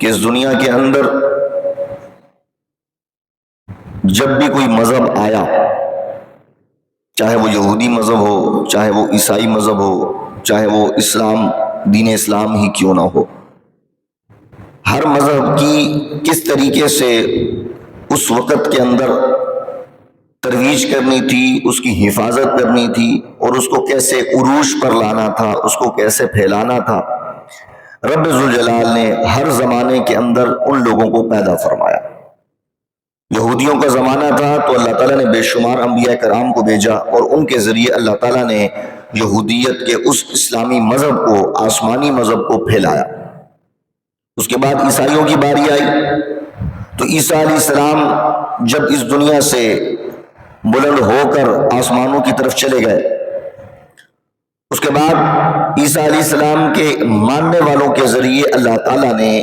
کہ اس دنیا کے اندر جب بھی کوئی مذہب آیا، چاہے وہ یہودی مذہب ہو، چاہے وہ عیسائی مذہب ہو، چاہے وہ اسلام، دین اسلام ہی کیوں نہ ہو، ہر مذہب کی کس طریقے سے اس وقت کے اندر ترویج کرنی تھی، اس کی حفاظت کرنی تھی، اور اس کو کیسے عروج پر لانا تھا، اس کو کیسے پھیلانا تھا، رب ذوالجلال نے ہر زمانے کے اندر ان لوگوں کو پیدا فرمایا۔ یہودیوں کا زمانہ تھا تو اللہ تعالیٰ نے بے شمار انبیاء کرام کو بھیجا، اور ان کے ذریعے اللہ تعالیٰ نے یہودیت کے اس اسلامی مذہب کو، آسمانی مذہب کو پھیلایا۔ اس کے بعد عیسائیوں کی باری آئی تو عیسیٰ علیہ السلام جب اس دنیا سے بلند ہو کر آسمانوں کی طرف چلے گئے، اس کے بعد عیسیٰ علیہ السلام کے ماننے والوں کے ذریعے اللہ تعالیٰ نے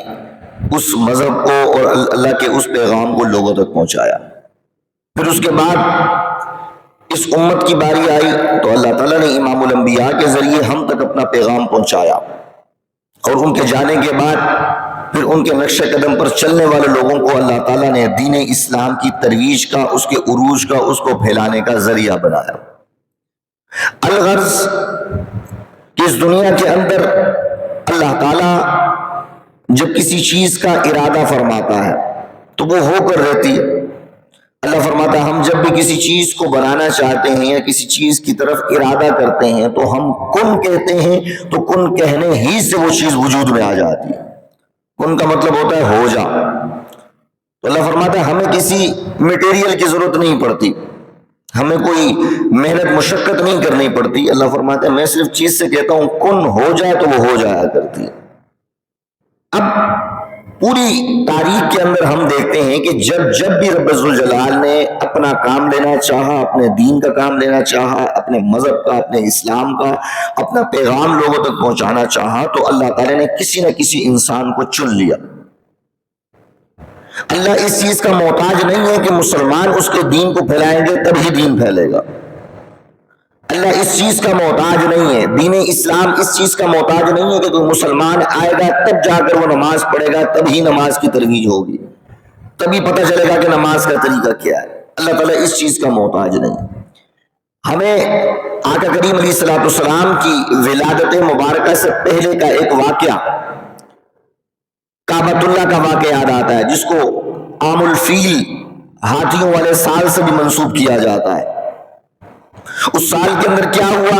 اس مذہب کو اور اللہ کے اس پیغام کو لوگوں تک پہنچایا۔ پھر اس کے بعد اس امت کی باری آئی تو اللہ تعالیٰ نے امام الانبیاء کے ذریعے ہم تک اپنا پیغام پہنچایا، اور ان کے جانے کے بعد پھر ان کے نقش قدم پر چلنے والے لوگوں کو اللہ تعالیٰ نے دین اسلام کی ترویج کا، اس کے عروج کا، اس کو پھیلانے کا ذریعہ بنایا۔ الغرض کہ اس دنیا کے اندر اللہ تعالیٰ جب کسی چیز کا ارادہ فرماتا ہے تو وہ ہو کر رہتی ہے۔ اللہ فرماتا ہے ہم جب بھی کسی چیز کو بنانا چاہتے ہیں یا کسی چیز کی طرف ارادہ کرتے ہیں تو ہم کن کہتے ہیں، تو کن کہنے ہی سے وہ چیز وجود میں آ جاتی ہے۔ کن کا مطلب ہوتا ہے ہو جا۔ تو اللہ فرماتا ہے ہمیں کسی میٹیریل کی ضرورت نہیں پڑتی، ہمیں کوئی محنت مشقت نہیں کرنی پڑتی۔ اللہ فرماتا ہے میں صرف چیز سے کہتا ہوں کن ہو جائے تو وہ ہو جایا کرتی ہے۔ اب پوری تاریخ کے اندر ہم دیکھتے ہیں کہ جب بھی رب ذوالجلال نے اپنا کام لینا چاہا، اپنے دین کا کام لینا چاہا، اپنے مذہب کا، اپنے اسلام کا، اپنا پیغام لوگوں تک پہنچانا چاہا، تو اللہ تعالیٰ نے کسی نہ کسی انسان کو چن لیا۔ اللہ اس چیز کا محتاج نہیں ہے کہ مسلمان اس کے دین کو پھیلائیں گے تب ہی دین پھیلے گا۔ اللہ اس چیز کا محتاج نہیں ہے، دین اسلام اس چیز کا محتاج نہیں ہے کہ کوئی مسلمان آئے گا تب جا کر وہ نماز پڑھے گا، تب ہی نماز کی ترویج ہوگی، تبھی پتہ چلے گا کہ نماز کا طریقہ کیا ہے۔ اللہ تعالیٰ اس چیز کا محتاج نہیں۔ ہمیں آقا کریم علیہ الصلوۃ والسلام کی ولادت مبارکہ سے پہلے کا ایک واقعہ، کعبۃ اللہ کا واقعہ یاد آتا ہے، جس کو عام الفیل، ہاتھیوں والے سال سے بھی منسوب کیا جاتا ہے۔ اس سال کے اندر کیا ہوا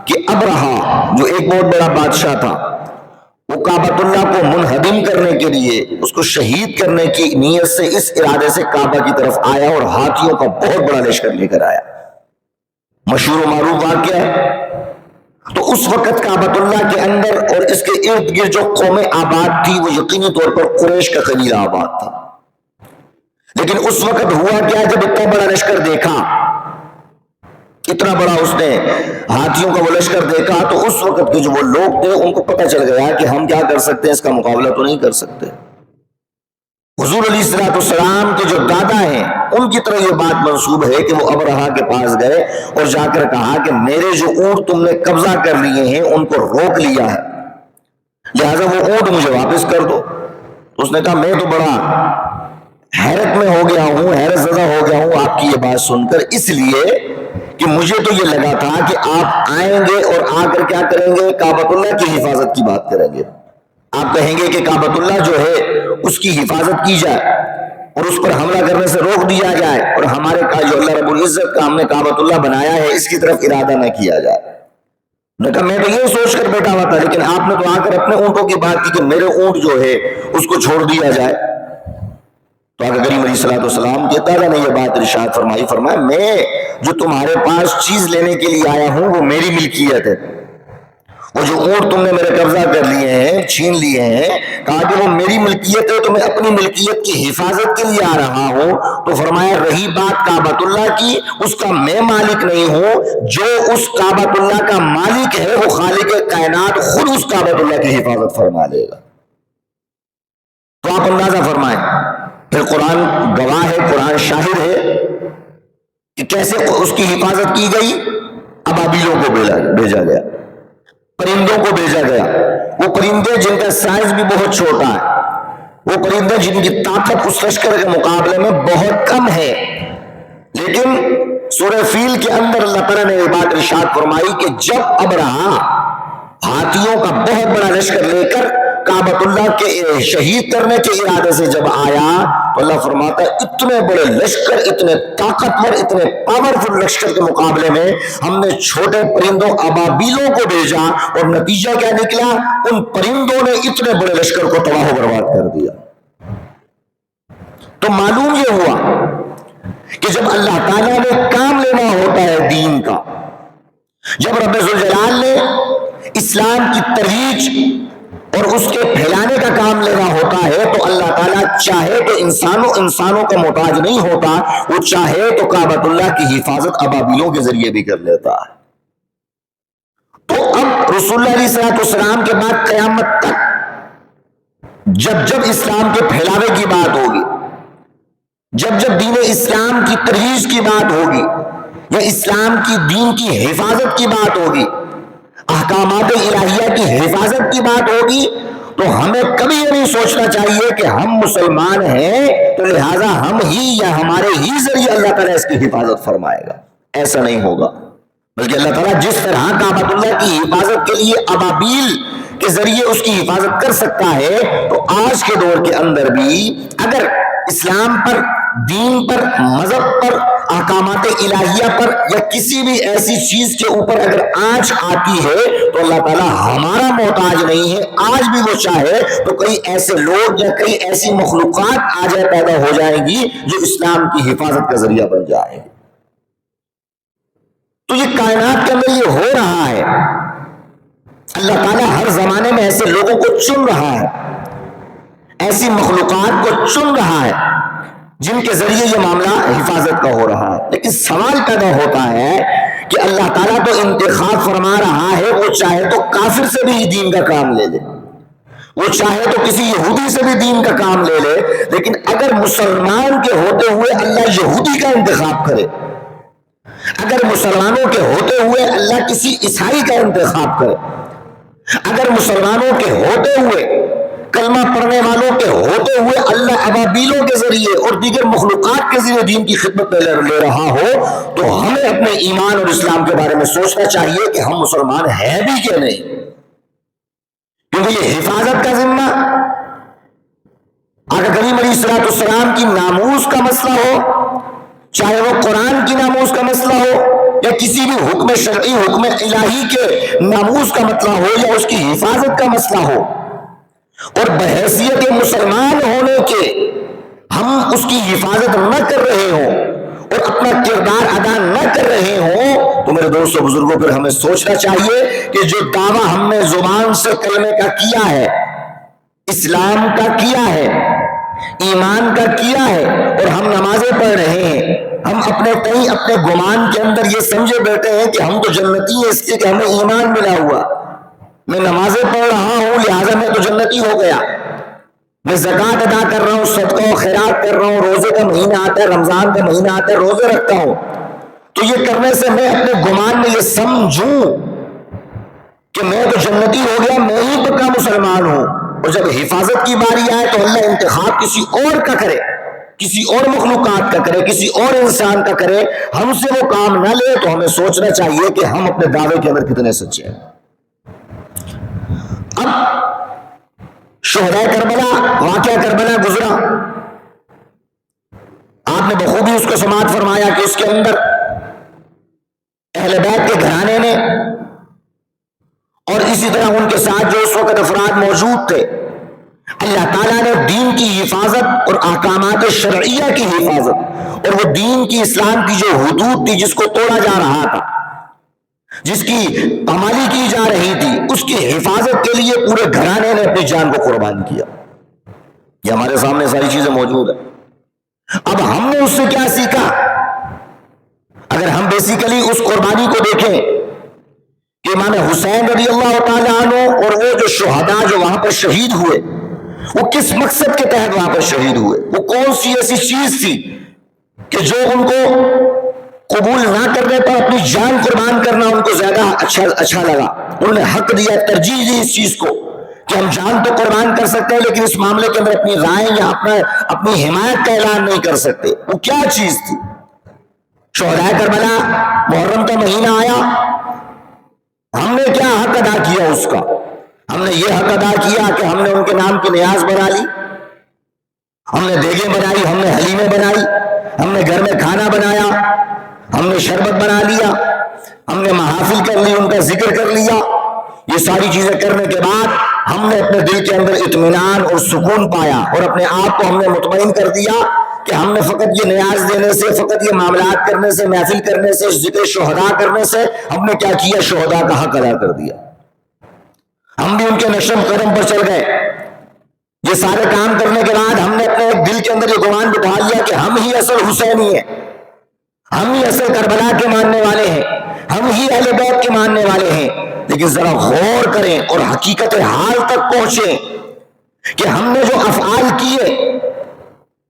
کہ ابرہہ جو ایک بہت بڑا بادشاہ تھا، وہ کعبۃ اللہ کو منہدم کرنے کے لیے، اس کو شہید کرنے کی نیت سے، اس ارادے سے کعبہ کی طرف آیا اور ہاتھیوں کا بہت بڑا لشکر لے کر آیا۔ مشہور و معروف واقعہ ہے۔ تو اس وقت کعبۃ اللہ کے اندر اور اس کے ارد گرد جو قوم آباد تھی وہ یقینی طور پر قریش کا قبیلہ آباد تھا۔ لیکن اس وقت ہوا کیا، جب اتنا بڑا لشکر دیکھا، اتنا بڑا اس نے ہاتھیوں کا وہ لشکر دیکھا، تو اس وقت کے جو وہ لوگ تھے ان کو پتہ چل گیا کہ ہم کیا کر سکتے ہیں، اس کا مقابلہ تو نہیں کر سکتے۔ حضور علیہ الصلوۃ والسلام کے جو دادا ہیں ان کی طرح یہ بات منسوب ہے کہ وہ ابرہہ کے پاس گئے اور جا کر کہا کہ میرے جو اونٹ تم نے قبضہ کر لیے ہیں ان کو روک لیا ہے، لہذا وہ اونٹ مجھے واپس کر دو۔ تو اس نے کہا میں تو بڑا حیرت میں ہو گیا ہوں، حیرت زدہ ہو گیا ہوں آپ کی یہ بات سن کر، اس لیے کہ مجھے تو یہ لگا تھا کہ آپ آئیں گے اور آ کر کیا کریں گے، کعبۃ اللہ کی حفاظت کی بات کریں گے۔ آپ کہیں گے کہ کعبۃ اللہ جو ہے اس کی حفاظت کی جائے اور اس پر حملہ کرنے سے روک دیا جائے، اور ہمارے جو اللہ رب العزت کا ہم نے کعبۃ اللہ بنایا ہے اس کی طرف ارادہ نہ کیا جائے۔ میں کہا میں تو یہ سوچ کر بیٹھا ہوا تھا، لیکن آپ نے تو آ کر اپنے اونٹوں کی بات کی کہ میرے اونٹ جو ہے اس کو چھوڑ دیا جائے۔ تو آقا کریم علیہ الصلوۃ والسلام کے دادا نے یہ بات ارشاد فرمائی، فرمایا میں جو تمہارے پاس چیز لینے کے لیے آیا ہوں وہ میری ملکیت ہے، وہ جو اونٹ تم نے میرے قبضہ کر لیے ہیں، چھین لیے ہیں، کہا کہ وہ میری ملکیت ہے تو میں اپنی ملکیت کی حفاظت کے لیے آ رہا ہوں۔ تو فرمایا رہی بات کعبۃ اللہ کی، اس کا میں مالک نہیں ہوں، جو اس کعبۃ اللہ کا مالک ہے وہ خالق کائنات خود اس کعبۃ اللہ کی حفاظت فرما لے گا۔ تو آپ اندازہ فرمائیں، پھر قرآن گواہ ہے، قرآن شاہد ہے کہ کیسے اس کی حفاظت کی گئی۔ ابابیلوں کو بھیجا گیا، پرندوں کو بھیجا گیا، وہ پرندے جن کا سائز بھی بہت چھوٹا ہے، وہ پرندے جن کی طاقت اس لشکر کے مقابلے میں بہت کم ہے، لیکن سورہ فیل کے اندر اللہ تعالیٰ نے یہ بات ارشاد فرمائی کہ جب ابرہا ہاتھیوں کا بہت بڑا لشکر لے کر کعبۃ اللہ کے شہید کرنے کے ارادے سے جب آیا تو اللہ فرماتا ہے اتنے بڑے لشکر، اتنے طاقتور، اتنے پاورفل لشکر کے مقابلے میں ہم نے چھوٹے پرندوں ابابیلوں کو بھیجا، اور نتیجہ کیا نکلا؟ ان پرندوں نے اتنے بڑے لشکر کو تباہ و برباد کر دیا۔ تو معلوم یہ ہوا کہ جب اللہ تعالیٰ نے کام لینا ہوتا ہے دین کا، جب رب ذوالجلال نے اسلام کی ترویج اور اس کے پھیلانے کا کام لینا ہوتا ہے تو اللہ تعالیٰ چاہے تو انسانوں کا محتاج نہیں ہوتا، وہ چاہے تو کعبۃ اللہ کی حفاظت ابابیلوں کے ذریعے بھی کر لیتا ہے۔ تو اب رسول اللہ علیہ السلام کے بعد قیامت تک جب اسلام کے پھیلاوے کی بات ہوگی، جب دین اسلام کی ترویج کی بات ہوگی، یا اسلام کی دین کی حفاظت کی بات ہوگی، احکامات الہیہ کی حفاظت کی بات ہوگی، تو ہمیں کبھی یہ نہیں سوچنا چاہیے کہ ہم مسلمان ہیں تو لہٰذا ہم ہی یا ہمارے ہی ذریعے اللہ تعالیٰ اس کی حفاظت فرمائے گا۔ ایسا نہیں ہوگا، بلکہ اللہ تعالیٰ جس طرح کعبۃ اللہ کی حفاظت کے لیے ابابیل کے ذریعے اس کی حفاظت کر سکتا ہے، تو آج کے دور کے اندر بھی اگر اسلام پر، دین پر، مذہب پر، احکامات الہیہ پر یا کسی بھی ایسی چیز کے اوپر اگر آنچ آتی ہے تو اللہ تعالیٰ ہمارا محتاج نہیں ہے۔ آج بھی وہ چاہے تو کئی ایسے لوگ یا کئی ایسی مخلوقات آج پیدا ہو جائیں گی جو اسلام کی حفاظت کا ذریعہ بن جائیں گے۔ تو یہ کائنات کے اندر یہ ہو رہا ہے، اللہ تعالیٰ ہر زمانے میں ایسے لوگوں کو چن رہا ہے، ایسی مخلوقات کو چن رہا ہے جن کے ذریعے یہ معاملہ حفاظت کا ہو رہا ہے۔ لیکن سوال پیدا ہوتا ہے کہ اللہ تعالیٰ تو انتخاب فرما رہا ہے، وہ چاہے تو کافر سے بھی دین کا کام لے لے، وہ چاہے تو کسی یہودی سے بھی دین کا کام لے لے، لیکن اگر مسلمان کے ہوتے ہوئے اللہ یہودی کا انتخاب کرے، اگر مسلمانوں کے ہوتے ہوئے اللہ کسی عیسائی کا انتخاب کرے، اگر مسلمانوں کے ہوتے ہوئے، کلمہ پڑھنے والوں کے ہوتے ہوئے اللہ ابابیلوں کے ذریعے اور دیگر مخلوقات کے ذریعے دین کی خدمت میں لے رہا ہو، تو ہمیں اپنے ایمان اور اسلام کے بارے میں سوچنا چاہیے کہ ہم مسلمان ہیں بھی کہ نہیں، کیونکہ یہ حفاظت کا ذمہ آقا کریم علیہ السلام کی ناموس کا مسئلہ ہو، چاہے وہ قرآن کی ناموس کا مسئلہ ہو یا کسی بھی حکم شرعی، حکم الہی کے ناموس کا مسئلہ ہو یا اس کی حفاظت کا مسئلہ ہو، اور بحیثیت مسلمان ہونے کے ہم اس کی حفاظت نہ کر رہے ہوں اور اپنا کردار ادا نہ کر رہے ہوں، تو میرے دوستوں بزرگوں پھر ہمیں سوچنا چاہیے کہ جو دعویٰ ہم نے زبان سے کلمے کا کیا ہے، اسلام کا کیا ہے، ایمان کا کیا ہے، اور ہم نمازیں پڑھ رہے ہیں، ہم اپنے گمان کے اندر یہ سمجھے بیٹھے ہیں کہ ہم تو جنتی ہیں اس لیے کہ ہمیں ایمان ملا ہوا، میں نمازیں پڑھ رہا ہوں لہٰذا میں تو جنتی ہو گیا، میں زکوٰۃ ادا کر رہا ہوں، صدقہ و خیرات کر رہا ہوں، روزے کا مہینہ آتا ہے، رمضان کا مہینہ آتا ہے، روزے رکھتا ہوں، تو یہ کرنے سے میں اپنے گمان میں یہ سمجھوں کہ میں تو جنتی ہو گیا، میں ہی پکا مسلمان ہوں۔ اور جب حفاظت کی باری آئے تو اللہ انتخاب کسی اور کا کرے، کسی اور مخلوقات کا کرے، کسی اور انسان کا کرے، ہم سے وہ کام نہ لے، تو ہمیں سوچنا چاہیے کہ ہم اپنے دعوے کے اندر کتنے سچے ہیں۔ اب شہدائے کربلا، واقعہ کربلا گزرا، آپ نے بخوبی اس کو سماعت فرمایا کہ اس کے اندر اہل بیت کے گھرانے نے اور اسی طرح ان کے ساتھ جو اس وقت افراد موجود تھے، اللہ تعالیٰ نے دین کی حفاظت اور احکامات شرعیہ کی حفاظت اور وہ دین کی، اسلام کی جو حدود تھی جس کو توڑا جا رہا تھا، جس کی پامالی کی جا رہی تھی، اس کی حفاظت کے لیے پورے گھرانے نے اپنی جان کو قربان کیا۔ یہ ہمارے سامنے ساری چیزیں موجود ہیں۔ اب ہم نے اس سے کیا سیکھا؟ اگر ہم بیسیکلی اس قربانی کو دیکھیں کہ امام حسین رضی اللہ تعالیٰ عنہ اور وہ جو شہداء جو وہاں پر شہید ہوئے، وہ کس مقصد کے تحت وہاں پر شہید ہوئے، وہ کون سی ایسی چیز تھی کہ جو ان کو قبول نہ کرنے پر اپنی جان قربان کرنا ان کو زیادہ اچھا لگا، انہوں نے حق دیا، ترجیح دی اس چیز کو کہ ہم جان تو قربان کر سکتے ہیں لیکن اس معاملے کے اندر اپنی رائے یا اپنی حمایت کا اعلان نہیں کر سکتے. وہ کیا چیز تھی؟ شہدائے کربلا، محرم کا مہینہ آیا، ہم نے کیا حق ادا کیا اس کا؟ ہم نے یہ حق ادا کیا کہ ہم نے ان کے نام کی نیاز بنا لی، ہم نے دیگیں بنائی، ہم نے حلیمیں بنائی، ہم نے گھر میں کھانا بنایا، ہم نے شربت بنا لیا، ہم نے محافل کر لی، ان کا ذکر کر لیا. یہ ساری چیزیں کرنے کے بعد ہم نے اپنے دل کے اندر اطمینان اور سکون پایا اور اپنے آپ کو ہم نے مطمئن کر دیا کہ ہم نے فقط یہ نیاز دینے سے، فقط یہ معاملات کرنے سے، محفل کرنے سے، ذکر شہداء کرنے سے ہم نے کیا کیا؟ شہداء کا حق ادا کر دیا. ہم بھی ان کے نشم قدم پر چل گئے. یہ سارے کام کرنے کے بعد ہم نے اپنے دل کے اندر یہ گمان بٹھا لیا کہ ہم ہی اصل حسینی ہیں، ہم ہی اصل کربلا کے ماننے والے ہیں، ہم ہی اہل بیت کے ماننے والے ہیں. لیکن ذرا غور کریں اور حقیقت حال تک پہنچیں کہ ہم نے جو افعال کیے،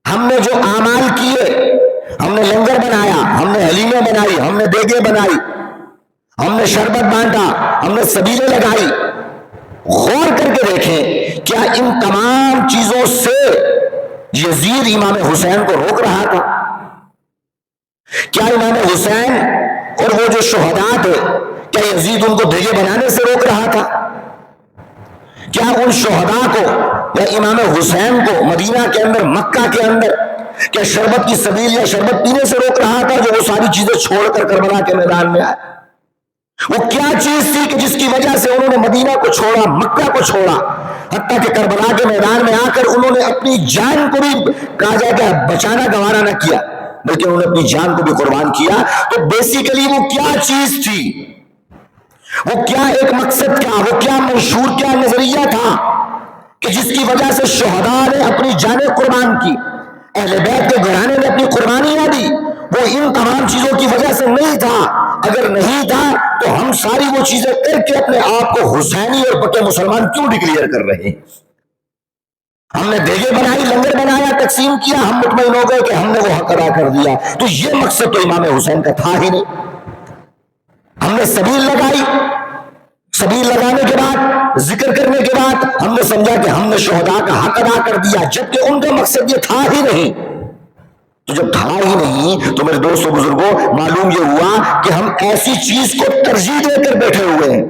ہم نے جو اعمال کیے، ہم نے لنگر بنایا، ہم نے حلیمیں بنائی، ہم نے دیگیں بنائی، ہم نے شربت بانٹا، ہم نے سبیلیں لگائی. غور کر کے دیکھیں کیا ان تمام چیزوں سے یزید امام حسین کو روک رہا تھا؟ کیا امام حسین اور وہ جو شہداء تھے، کیا یزید ان کو دیگیں بنانے سے روک رہا تھا؟ کیا ان شہداء کو یا امام حسین کو مدینہ کے اندر، مکہ کے اندر کیا شربت کی سبیل یا شربت پینے سے روک رہا تھا جو وہ ساری چیزیں چھوڑ کر کربلا کے میدان میں آئے؟ وہ کیا چیز تھی کہ جس کی وجہ سے انہوں نے مدینہ کو چھوڑا، مکہ کو چھوڑا، حتیٰ کہ کربلا کے میدان میں آ کر انہوں نے اپنی جان کو بھی کہا جائے کہ بچانا گوارا نہ کیا بلکہ انہوں نے اپنی جان کو بھی قربان کیا؟ تو بیسیکلی وہ کیا چیز تھی؟ وہ کیا ایک مقصد تھا؟ وہ کیا منشور، کیا نظریہ تھا کہ جس کی وجہ سے شہداء نے اپنی جانیں قربان کی، اہل بیت کے گھرانے نے اپنی قربانیاں دی؟ وہ ان تمام چیزوں کی وجہ سے نہیں تھا. اگر نہیں تھا تو ہم ساری وہ چیزیں کر کے اپنے آپ کو حسینی اور پکے مسلمان کیوں ڈکلیئر کر رہے ہیں؟ ہم نے دیگیں بنائی، لنگر بنایا، تقسیم کیا، ہم مطمئن ہو گئے کہ ہم نے وہ حق ادا کر دیا. تو یہ مقصد تو امام حسین کا تھا ہی نہیں. ہم نے سبیل لگائی، سبیل لگانے کے بعد، ذکر کرنے کے بعد ہم نے سمجھا کہ ہم نے شہداء کا حق ادا کر دیا، جبکہ ان کا مقصد یہ تھا ہی نہیں. تو جب تھا ہی نہیں تو میرے دوستوں بزرگوں معلوم یہ ہوا کہ ہم ایسی چیز کو ترجیح دے کر بیٹھے ہوئے ہیں،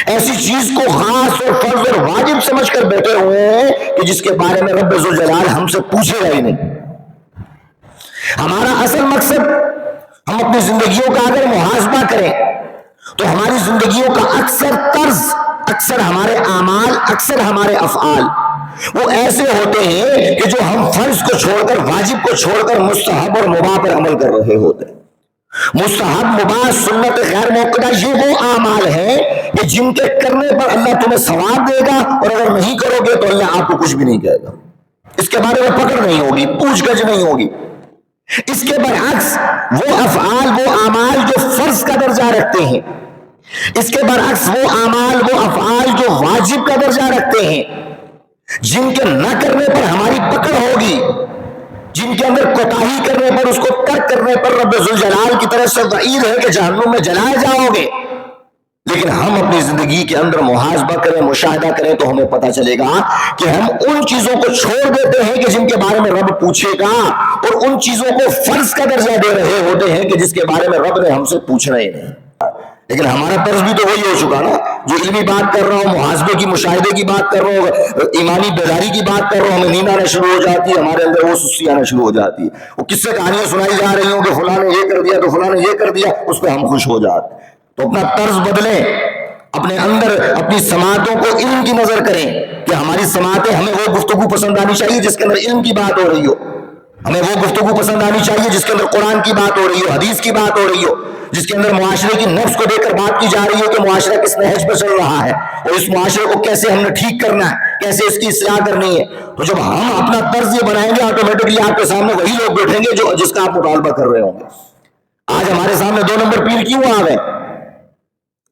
ایسی چیز کو خاص اور فرض اور واجب سمجھ کر بیٹھے ہوئے ہیں کہ جس کے بارے میں رب ذوالجلال ہم سے پوچھے گا ہی نہیں. ہمارا اصل مقصد، ہم اپنی زندگیوں کا اگر محاسبہ کریں تو ہماری زندگیوں کا اکثر طرز، اکثر ہمارے اعمال، اکثر ہمارے افعال وہ ایسے ہوتے ہیں کہ جو ہم فرض کو چھوڑ کر، واجب کو چھوڑ کر مستحب اور مباح پر عمل کر رہے ہوتے ہیں. مستحب، مباح، سنت، غیر موقدہ، یہ وہ اعمال ہیں کہ جن کے کرنے پر اللہ تمہیں ثواب دے گا اور اگر نہیں کرو گے تو اللہ آپ کو کچھ بھی نہیں کہے گا. اس کے بارے میں پکڑ نہیں ہوگی، پوچھ گچھ نہیں ہوگی. اس کے برعکس وہ افعال، وہ اعمال جو فرض کا درجہ رکھتے ہیں، اس کے برعکس وہ اعمال، وہ افعال جو واجب کا درجہ رکھتے ہیں، جن کے نہ کرنے پر ہماری پکڑ ہوگی، جن کے اندر کوتاہی کرنے پر، اس کو ترک کرنے پر رب ذوالجلال کی طرف سے وعید ہے کہ جہنم میں جلائے جاؤ گے. لیکن ہم اپنی زندگی کے اندر محاسبہ کریں، مشاہدہ کریں تو ہمیں پتہ چلے گا کہ ہم ان چیزوں کو چھوڑ دیتے ہیں کہ جن کے بارے میں رب پوچھے گا، اور ان چیزوں کو فرض کا درجہ دے رہے ہوتے ہیں کہ جس کے بارے میں رب نے ہم سے پوچھنا ہی نہیں. لیکن ہمارا طرز بھی تو وہی ہو چکا نا، جو علمی بات کر رہا ہوں، محاسبے کی، مشاہدے کی بات کر رہا ہوں، ایمانی بیداری کی بات کر رہا ہوں، ہمیں نیند آنا شروع ہو جاتی ہے، ہمارے اندر وہ سستی آنا شروع ہو جاتی ہے. وہ کس سے کہانیاں سنائی جا رہی ہوں کہ فلاں نے یہ کر دیا تو فلاں نے یہ کر دیا، اس پہ ہم خوش ہو جاتے. تو اپنا طرز بدلیں، اپنے اندر اپنی سماعتوں کو علم کی نظر کریں کہ ہماری سماعتیں، ہمیں وہ گفتگو پسند آنی چاہیے جس کے اندر علم کی بات ہو رہی ہو، ہمیں وہ گفتگو پسند آنی چاہیے جس کے اندر قرآن کی بات ہو رہی ہو، حدیث کی بات ہو رہی ہو، جس کے اندر معاشرے کی نفس کو دیکھ کر بات کی جا رہی ہو کہ معاشرہ کس نہج پہ چل رہا ہے اور اس معاشرے کو کیسے ہم نے ٹھیک کرنا ہے، کیسے اس کی اصلاح کرنی ہے. تو جب ہم اپنا طرز یہ بنائیں گے، آٹومیٹکلی آپ کے سامنے وہی لوگ بیٹھیں گے جو جس کا آپ مطالبہ کر رہے ہوں گے. آج ہمارے سامنے 2 نمبر پیر کیوں آ گئے؟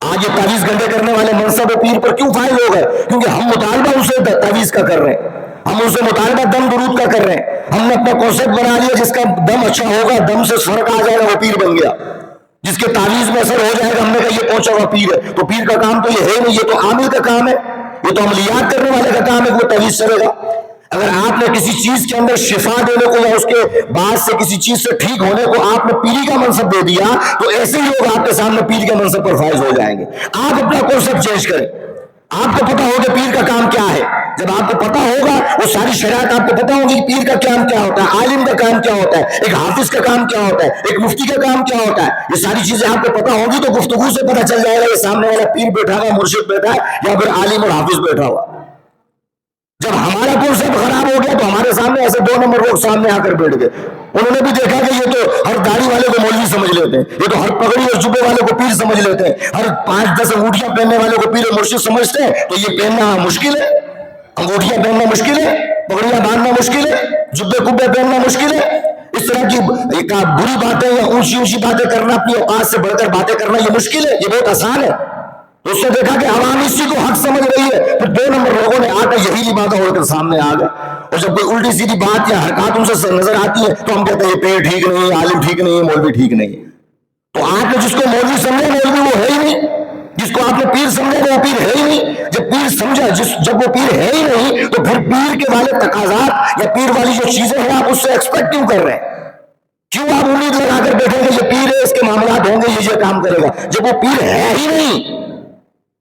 آج یہ تعویذ گنڈے کرنے والے منصب پیر پر کیوں فائل ہو گئے؟ کیونکہ ہم مطالبہ اسے تعویذ کا کر رہے ہیں، ہم اسے مطالبہ دم درود کا کر رہے ہیں. ہم نے اپنا کانسیپٹ بنا لیا جس کا دم اچھا ہوگا، دم سے فرق آ جائے گا، وہ پیر بن گیا. جس کے تعویذ میں اثر ہو جائے گا، ہم نے کہا یہ پہنچا ہوا پیر ہے. تو پیر کا کام تو یہ ہے نہیں، یہ تو عامل کا کام ہے. یہ تو عملیات کرنے والے کا کام ہے کہ وہ تعویذ چلے گا. اگر آپ نے کسی چیز کے اندر شفا دینے کو یا اس کے بعد سے کسی چیز سے ٹھیک ہونے کو آپ نے پیری کا منصب دے دیا تو ایسے ہی لوگ آپ کے سامنے پیر کے منصب پر فائز ہو جائیں گے. آپ اپنا کانسیپٹ چینج کریں. آپ کو پتا ہوگا پیر کا کام کیا ہے. جب آپ کو پتا ہوگا وہ ساری شرائط آپ کو پتا ہوگی کہ پیر کا کام کیا ہوتا ہے, عالم کا کام کیا ہوتا ہے, ایک حافظ کا کام کیا ہوتا ہے, ایک مفتی کا کام کیا ہوتا ہے, یہ ساری چیزیں آپ کو پتا ہوگی تو گفتگو سے پتا چل جائے گا یہ سامنے والا پیر بیٹھا ہوا, مرشد بیٹھا ہے یا پھر عالم اور حافظ بیٹھا ہوا. جب ہمارا کانسیپٹ خراب ہو گیا تو ہمارے سامنے ایسے 2 نمبر لوگ سامنے آ کر بیٹھ گئے. انہوں نے بھی دیکھا کہ یہ تو ہر داڑھی والے کو مولوی سمجھ لیتے ہیں, یہ تو ہر پگڑی اور جبے والے کو پیر سمجھ لیتے ہیں, ہر 5-10 انگوٹھیاں پہننے والے کو پیر اور مرشد سمجھتے ہیں, تو یہ پہننا مشکل ہے, انگوٹھیاں پہننا مشکل ہے, پگڑیاں باندھنا مشکل ہے, جبے کبے پہننا مشکل ہے. اس طرح کی بری باتیں یا اونچی باتیں کرنا, اپنی اوقات سے بڑھ کر باتیں کرنا یہ مشکل ہے, یہ بہت آسان ہے. تو اس نے دیکھا کہ عوام اسی کو حق سمجھ رہی ہے, پھر 2 نمبر لوگوں نے آ کر یہی لبادہ اڑ کر سامنے آ گئے. اور جب کوئی الٹی سیدھی بات یا حرکات ان سے نظر آتی ہے تو ہم کہتے ہیں یہ پیر ٹھیک نہیں ہے, عالم ٹھیک نہیں ہے, مولوی ٹھیک نہیں ہے. تو آپ نے جس کو مولوی سمجھا مولوی وہ ہے ہی نہیں, جس کو آپ نے پیر سمجھا وہ پیر ہے ہی نہیں. جب پیر سمجھا جب وہ پیر ہے ہی نہیں تو پھر پیر کے والے تقاضات یا پیر والی جو چیزیں ہیں آپ اس سے ایکسپیکٹ کیوں کر رہے ہیں؟ کیوں آپ امید لگا کر بیٹھیں گے یہ پیر ہے, اس کے معاملات ہوں گے, یہ کام کرے گا؟ جب وہ پیر ہے ہی نہیں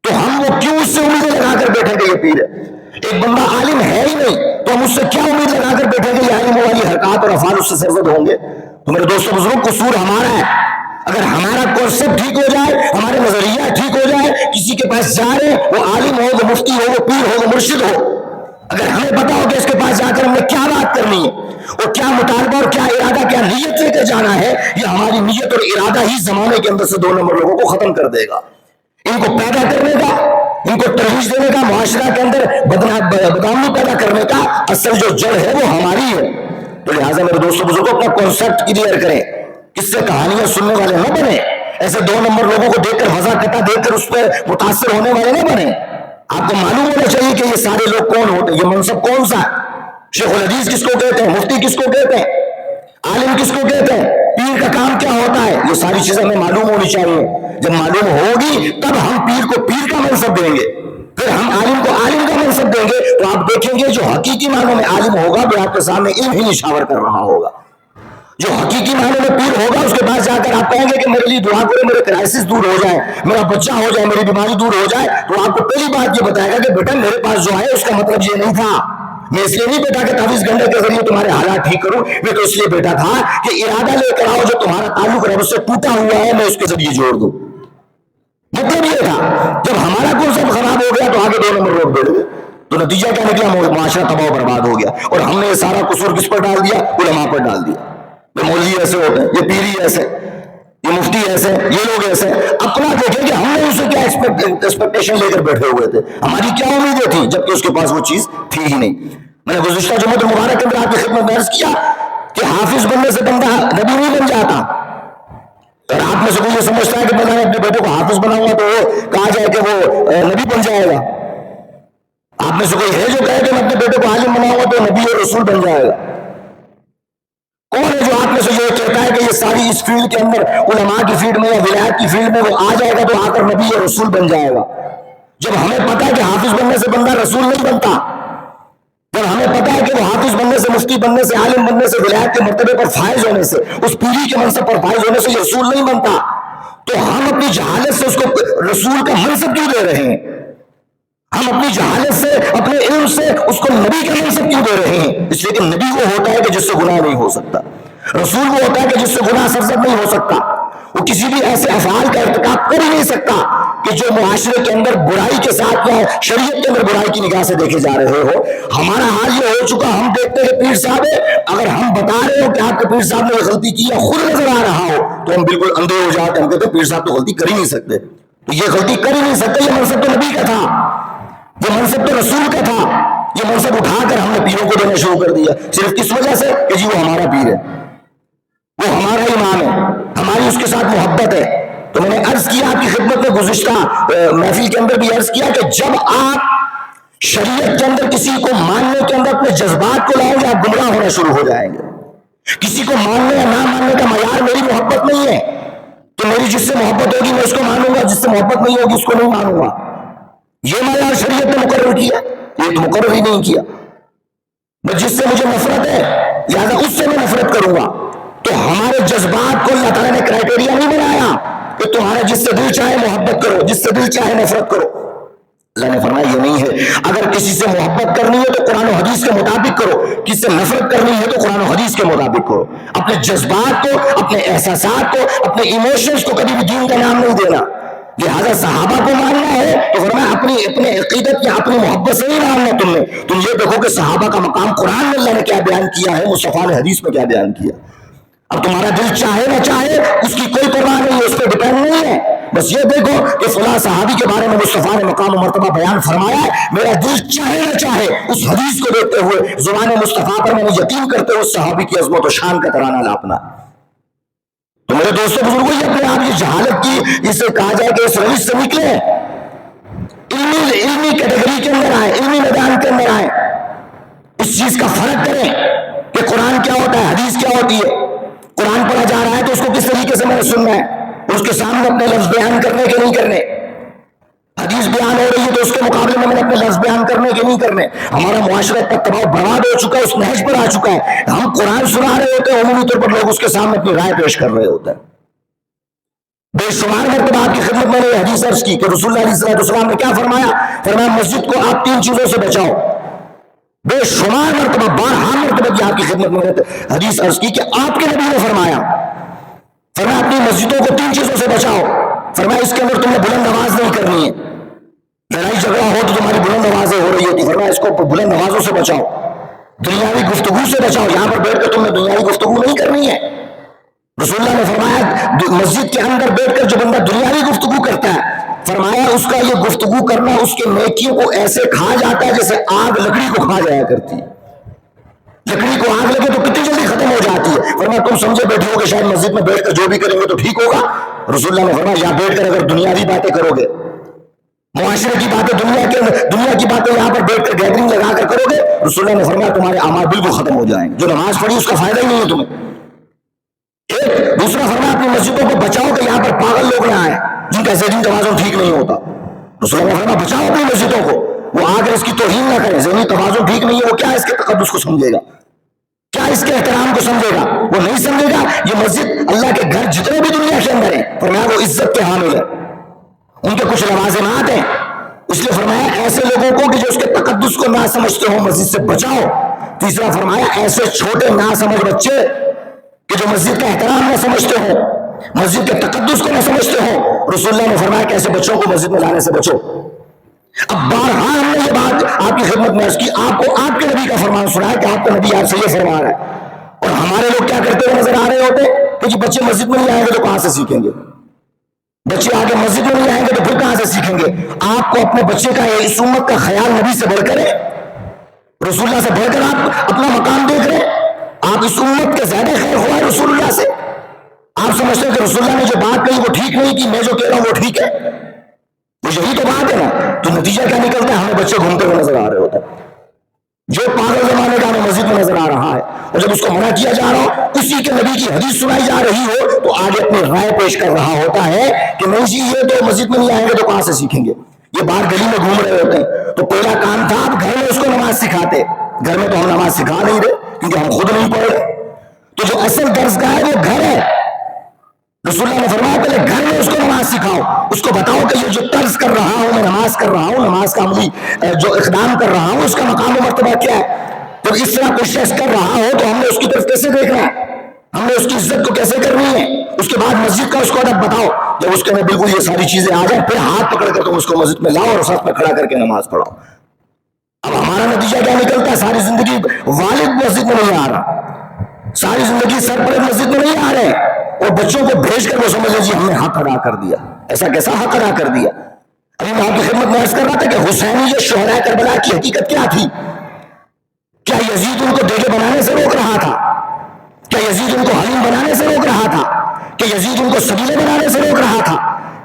تو ہم وہ کیوں اس سے امیدیں لگا کر بیٹھیں گے یہ پیر ہے؟ ایک بندہ عالم ہے ہی نہیں تو ہم اس سے کیا امید لگا کر بیٹھیں گے یہ عالم والی حرکات اور افعال اس سے سرزد ہوں گے؟ تو میرے دوستوں بزرگ, قصور ہمارا ہے. اگر ہمارا کانسیپٹ ٹھیک ہو جائے, ہمارے نظریہ ٹھیک ہو جائے, کسی کے پاس جا رہے وہ عالم ہو, وہ مفتی ہو, وہ پیر ہو, وہ مرشد ہو, اگر ہمیں پتا ہو کہ اس کے پاس جا کر ہم نے کیا بات کرنی ہے اور کیا مطالبہ اور کیا ارادہ, کیا نیت لے کر جانا ہے, یہ ہماری نیت اور ارادہ ہی زمانے کے اندر سے 2 نمبر لوگوں کو ختم کر دے گا. ان کو پیدا کرنے کا, ان کو ترویج دینے کا, معاشرہ کے اندر بدامنی پیدا کرنے کا اصل جو جڑ ہے وہ ہماری ہے. تو لہٰذا میرے دوستوں بزرگوں اپنا کانسیپٹ کلیئر کریں, اس سے کہانیاں سننے والے نہ بنے, ایسے 2 نمبر لوگوں کو دیکھ کر مزہ کٹا دیکھ کر اس پہ متاثر ہونے والے نہ بنے. آپ کو معلوم ہونا چاہیے کہ یہ سارے لوگ کون ہوتے ہیں, یہ منصب کون سا ہے, شیخ الحدیث کس کو کہتے ہیں, مفتی کس کو کہتے ہیں, عالم کس کو کہتے ہیں, پیر کا کام کیا ہوتا ہے, یہ ساری چیزیں ہمیں معلوم ہونی چاہیے. جب معلوم ہوگی تب ہم پیر کو پیر کا منصب دیں گے, پھر ہم عالم کو عالم کا منصب دیں گے. تو آپ دیکھیں گے جو حقیقی معنوں میں عالم ہوگا وہ آپ کے سامنے علم ہی نشاور کر رہا ہوگا. جو حقیقی معنوں میں پیر ہوگا اس کے پاس جا کر آپ کہیں گے کہ میرے لیے دعا کرو, میرے کرائسس دور ہو جائے, میرا بچہ ہو جائے, میری بیماری دور ہو جائے, تو آپ کو پہلی بات یہ بتائے گا کہ بیٹا میرے پاس جو ہے اس کا مطلب یہ نہیں تھا, میں اس لیے نہیں بیٹا کہ 24 گھنٹے کے ذریعے تمہارے حالات ٹھیک کروں, میں تو اس لیے بیٹا تھا کہ ارادہ لے کر آؤ جو تمہارا تعلق رب سے ٹوٹا ہوا ہے میں اس کے ذریعے جوڑ دوں. مطلب یہ تھا. جب ہمارا کانسیپٹ خراب ہو گیا تو آگے 2 نمبر لوگ بیٹھ گئے, تو نتیجہ کیا نکلا, معاشرہ تباہ و برباد ہو گیا. اور ہم نے یہ سارا قصور کس پر ڈال دیا, علماء پر ڈال دیا. یہ مولوی ایسے ہوتے ہیں, یہ پیری ایسے, یہ مفتی ایسے, یہ لوگ ایسے. اپنا دیکھیں کہ ہم نے اسے کیا ایکسپیکٹیشن لے کر بیٹھے ہوئے تھے, ہماری کیا امیدیں تھیں, جبکہ اس کے پاس وہ چیز تھی ہی نہیں. میں نے گزشتہ جمعہ المبارک کے اندر آپ کی خدمت میں عرض کیا کہ حافظ بننے سے بندہ نبی نہیں بن جاتا. اور آپ میں سے کوئی یہ سمجھتا ہے کہ میں اپنے بیٹے کو حافظ بناؤں گا تو وہ کہا جائے کہ وہ نبی بن جائے گا. آپ میں سے کوئی ہے جو کہے کہ میں اپنے بیٹے کو عالم بناؤں گا تو نبی اور رسول بن جائے گا؟ کون ہے جو آپ میں سے یہ کہتا ہے کہ یہ ساری اس فیلڈ کے اندر علماء کی فیلڈ میں یا ولایت کی فیلڈ میں وہ آ جائے گا تو آ کر نبی اور رسول بن جائے گا؟ جب ہمیں پتا ہے کہ حافظ بننے سے بندہ رسول نہیں بنتا, جب ہمیں پتا ہے کہ وہ حافظ بننے سے, مفتی بننے سے, عالم بننے سے, ولایت کے مرتبے پر فائز ہونے سے, اس پیری کے منصب پر فائز ہونے سے یہ رسول نہیں بنتا, تو ہم اپنی جہالت سے اس کو رسول کا منصب کیوں دے رہے ہیں؟ ہم اپنی جہالت سے, اپنے علم سے اس کو نبی کا منصب کیوں دے رہے ہیں؟ اس لیے کہ نبی وہ ہوتا ہے کہ جس سے گناہ نہیں ہو سکتا, رسول وہ ہوتا ہے کہ جس سے گناہ سرزد نہیں ہو سکتا, وہ کسی بھی ایسے افعال کا ارتکاب کر ہی نہیں سکتا کہ جو معاشرے کے اندر برائی کے ساتھ یا شریعت کے اندر برائی کی نگاہ سے دیکھے جا رہے ہو. ہمارا حال یہ ہو چکا, ہم دیکھتے ہیں پیر صاحب ہے, اگر ہم بتا رہے ہو کہ آپ کے پیر صاحب نے یہ غلطی کی یا خود نظر آ رہا ہو تو ہم بالکل اندھے ہو جاتے, ہم کہتے ہیں پیر صاحب تو غلطی کر ہی نہیں سکتے, تو یہ غلطی کر ہی نہیں سکتے, یہ منصب تو نبی کا تھا, یہ منصب تو رسول کا تھا, یہ منصب اٹھا کر ہم نے پیروں کو دینا شروع کر دیا صرف کس وجہ سے کہ جی وہ ہمارا پیر ہے, وہ ہمارا امام ہے, ہماری اس کے ساتھ محبت ہے. تو میں نے عرض کیا آپ کی خدمت میں گزشتہ محفل کے اندر بھی عرض کیا کہ جب آپ شریعت کے اندر کسی کو ماننے کے اندر اپنے جذبات کو لائیں گے آپ گمراہ ہونا شروع ہو جائیں گے. کسی کو ماننے یا نہ ماننے کا معیار میری محبت نہیں ہے کہ میری جس سے محبت ہوگی میں اس کو مانوں گا, جس سے محبت نہیں ہوگی اس کو نہیں مانوں گا. یہ معیار شریعت نے مقرر کیا؟ یہ تو مقرر ہی نہیں کیا. بس جس سے مجھے نفرت ہے لہذا اس سے میں نفرت کروں گا. تو ہمارے جذبات کو اللہ تعالیٰ نے کرائٹیریا نہیں بنایا کہ تمہارا جس سے دل چاہے محبت کرو، جس سے دل چاہے نفرت کرو. اللہ نے فرمایا یہ نہیں ہے. اگر کسی سے محبت کرنی ہے تو قرآن و حدیث کے مطابق کرو، کسی سے نفرت کرنی ہے تو قرآن و حدیث کے مطابق کرو. اپنے جذبات کو، اپنے احساسات کو، اپنے ایموشنز کو کبھی بھی دین کا نام نہیں دینا. لہذا صحابہ کو ماننا ہے تو فرمایا اپنے عقیدت یا اپنی محبت سے نہیں ماننا تم نے. تم یہ دیکھو کہ صحابہ کا مقام قرآن میں اللہ نے کیا بیان کیا ہے، مصطفیٰ نے حدیث میں کیا بیان کیا. اب تمہارا دل چاہے نہ چاہے اس کی کوئی پرواہ نہیں ہے، اس پہ ڈپینڈ نہیں ہے. بس یہ دیکھو کہ فلاں صحابی کے بارے میں مصطفیٰ نے مقام و مرتبہ بیان فرمایا ہے، میرا دل چاہے نہ چاہے اس حدیث کو دیکھتے ہوئے زبان مصطفیٰ پر میں نے یقین کرتے ہوئے اس صحابی کی عظمت و شان کا ترانہ لاپنا. تو میرے دوستوں بزرگوں، یہ اپنے آپ کی جہالت کی، اسے کہا جائے کہ اس روش سے نکلے، علمی کیٹیگری کے اندر آئے، علمی میدان کے اندر آئے، اس چیز کا فرق کریں کہ قرآن کیا ہوتا ہے، حدیث کیا ہوتی ہے. قرآن پڑھا جا رہا ہے تو اس کو کس طریقے سے میں نے سننا ہے، اس کے سامنے اپنے لفظ بیان کرنے کے نہیں کرنے. حدیث بیان ہو رہی ہے تو اس کے مقابلے میں نے اپنے لفظ بیان کرنے کے نہیں کرنے. ہمارا معاشرہ تک تباہ برباد ہو چکا ہے، اس نہج پر آ چکا ہے. ہم قرآن سنا رہے ہوتے ہیں، عمومی طور پر لوگ اس کے سامنے اپنی رائے پیش کر رہے ہوتے ہیں. بے شمار مرتبہ آپ کی خدمت میں نے حدیث عرض کی کہ رسول اللہ علیہ السلام نے کیا فرمایا. فرمایا مسجد کو آپ 3 چیزوں سے بچاؤ. بے شمار مرتبہ، بارہا مرتبہ کی آپ کی خدمت میں حدیث عرض کی کہ آپ کے نبی نے فرمایا اپنی مسجدوں کو 3 چیزوں سے بچاؤ. فرمایا اس کے اندر تم نے بلند آواز نہیں کرنی ہے. لڑائی جھگڑا ہو تو تمہاری بلند آوازیں ہو رہی ہوتی. فرمایا اس کو بلند آوازوں سے بچاؤ. دنیاوی گفتگو سے بچاؤ. یہاں پر بیٹھ کر تم نے دنیاوی گفتگو نہیں کرنی ہے. رسول اللہ نے فرمایا مسجد کے اندر بیٹھ کر جو بندہ دنیاوی گفتگو کرتا ہے، فرمایا اس کا یہ گفتگو کرنا اس کے نیکیوں کو ایسے کھا جاتا ہے جیسے آگ لکڑی کو کھا جایا کرتی ہے. لکڑی کو آگ لگے تو کتنی جلدی ختم ہو جاتی ہے. فرمایا تم سمجھے بیٹھے ہو کہ شاید مسجد میں بیٹھ کر جو بھی کریں گے تو ٹھیک ہوگا. رسول اللہ نے فرمایا یہاں بیٹھ کر اگر دنیاوی باتیں کرو گے، معاشرے کی باتیں، دنیا کی باتیں یہاں پر بیٹھ کر گیدرنگ لگا کر کرو گے، رسول اللہ نے فرمایا تمہارے اعمال بالکل ختم ہو جائیں گے. جو نماز پڑھی اس کا فائدہ ہی نہیں ہے تمہیں. ایک دوسرا فرمایا اپنی مسجدوں کو بچاؤ کہ یہاں پر پاگل لوگ نہ آئیں جن کا ذہنی توازن ٹھیک نہیں ہوتا. رسول اللہ نے فرمایا بچاؤ اپنی مسجدوں کو، وہ آ کر اس کی توہین نہ کریں. ذہنی توازن ٹھیک نہیں ہے، وہ کیا اس کے تقدس کو سمجھے گا، کیا اس کے احترام کو سمجھے گا؟ وہ نہیں سمجھے گا. یہ مسجد اللہ کے گھر جتنے بھی دنیا کے اندر ہیں، فرمایا وہ عزت کے حامل ہے، ان کے کچھ لوازمات ہیں. اس لیے فرمایا ایسے لوگوں کو کہ جو اس کے تقدس کو نہ سمجھتے ہو مسجد سے بچاؤ. تیسرا فرمایا ایسے چھوٹے نہ سمجھ بچے کہ جو مسجد کا احترام نہ سمجھتے ہو، مسجد کے تقدس کو نہ سمجھتے ہو، رسول اللہ نے فرمایا کہ ایسے بچوں کو مسجد میں لانے سے بچو. اب بارہا ہم نے یہ بات آپ کی خدمت میں عرض کی، آپ کو آپ کے نبی کا فرمان سنا ہے کہ آپ کا نبی آپ سے یہ فرما رہا ہے. اور ہمارے لوگ کیا کرتے ہوئے نظر آ رہے ہوتے کہ جی بچے مسجد میں نہیں آئیں گے تو کہاں سے سیکھیں گے، بچے آگے مسجد میں نہیں آئیں گے تو پھر کہاں سے سیکھیں گے. آپ کو اپنے بچے کا اس امت کا خیال نبی سے بڑھ کر ہے، رسول اللہ سے بڑھ کر آپ اپنا مقام دیکھ رہے ہیں. آپ اس امت کے زیادہ خیر ہوا ہے رسول اللہ سے. آپ سمجھتے ہیں کہ رسول اللہ نے جو بات کہی وہ ٹھیک نہیں کی، میں جو کہہ رہا ہوں وہ ٹھیک ہے. وہ یہی تو بات ہے نا. تو نتیجہ کیا نکلتا ہے؟ ہمیں بچے گھومتے ہوئے نظر آ رہے ہوتے ہیں. جو پاگل زمانے کا ہمیں مسجد میں نظر آ رہا ہے، اور جب اس کو منع کیا جا رہا ہو، اسی کے نبی کی حدیث سنائی جا رہی ہو، تو آگے اپنی رائے پیش کر رہا ہوتا ہے کہ نہیں جی یہ تو مسجد میں نہیں آئیں گے تو کہاں سے سیکھیں گے. یہ باہر گلی میں گھوم رہے ہوتے ہیں. تو پہلا کام تھا آپ گھر میں اس کو نماز سکھاتے. گھر میں تو ہم نماز سکھا نہیں رہے کیونکہ ہم خود نہیں پڑھ رہے. تو جو اصل درس گاہ ہے وہ گھر ہے. رسول اللہ نے فرمایا پہلے گھر میں اس کو نماز سکھاؤ، اس کو بتاؤ کہ یہ جو طرز کر رہا ہوں میں، نماز کر رہا ہوں، نماز کا عملی جو اقدام کر رہا ہوں، اس کا مقام و مرتبہ کیا ہے. جب اس طرح کوئی شخص کر رہا ہو تو ہم نے اس کی طرف کیسے دیکھنا ہے، ہم نے اس کی عزت کو کیسے کرنی ہے. اس کے بعد مسجد کا اس کو ادب بتاؤ. جب اس کے میں بالکل یہ ساری چیزیں آ جائیں پھر ہاتھ پکڑ کر تم اس کو مسجد میں لاؤ اور ساتھ میں کھڑا کر کے نماز پڑھاؤ. اب ہمارا نتیجہ کیا نکلتا ہے؟ ساری زندگی والد مسجد میں نہیں آ رہا، ساری زندگی سرپرست مسجد میں نہیں آ رہے، اور بچوں کو بھیج کر وہ سمجھ لیں جی ہم نے حق ادا کر دیا. ایسا کیسا حق ادا کر دیا؟ ابھی میں آپ کی خدمت میں عرض کر رہا تھا کہ حسینی شہدائے کربلا کی حقیقت کیا تھی. کیا یزید ان کو دیگے بنانے سے روک رہا تھا؟ کیا یزید ان کو حلیم بنانے سے روک رہا تھا؟ کہ یزید ان کو سبیلے بنانے سے روک رہا تھا؟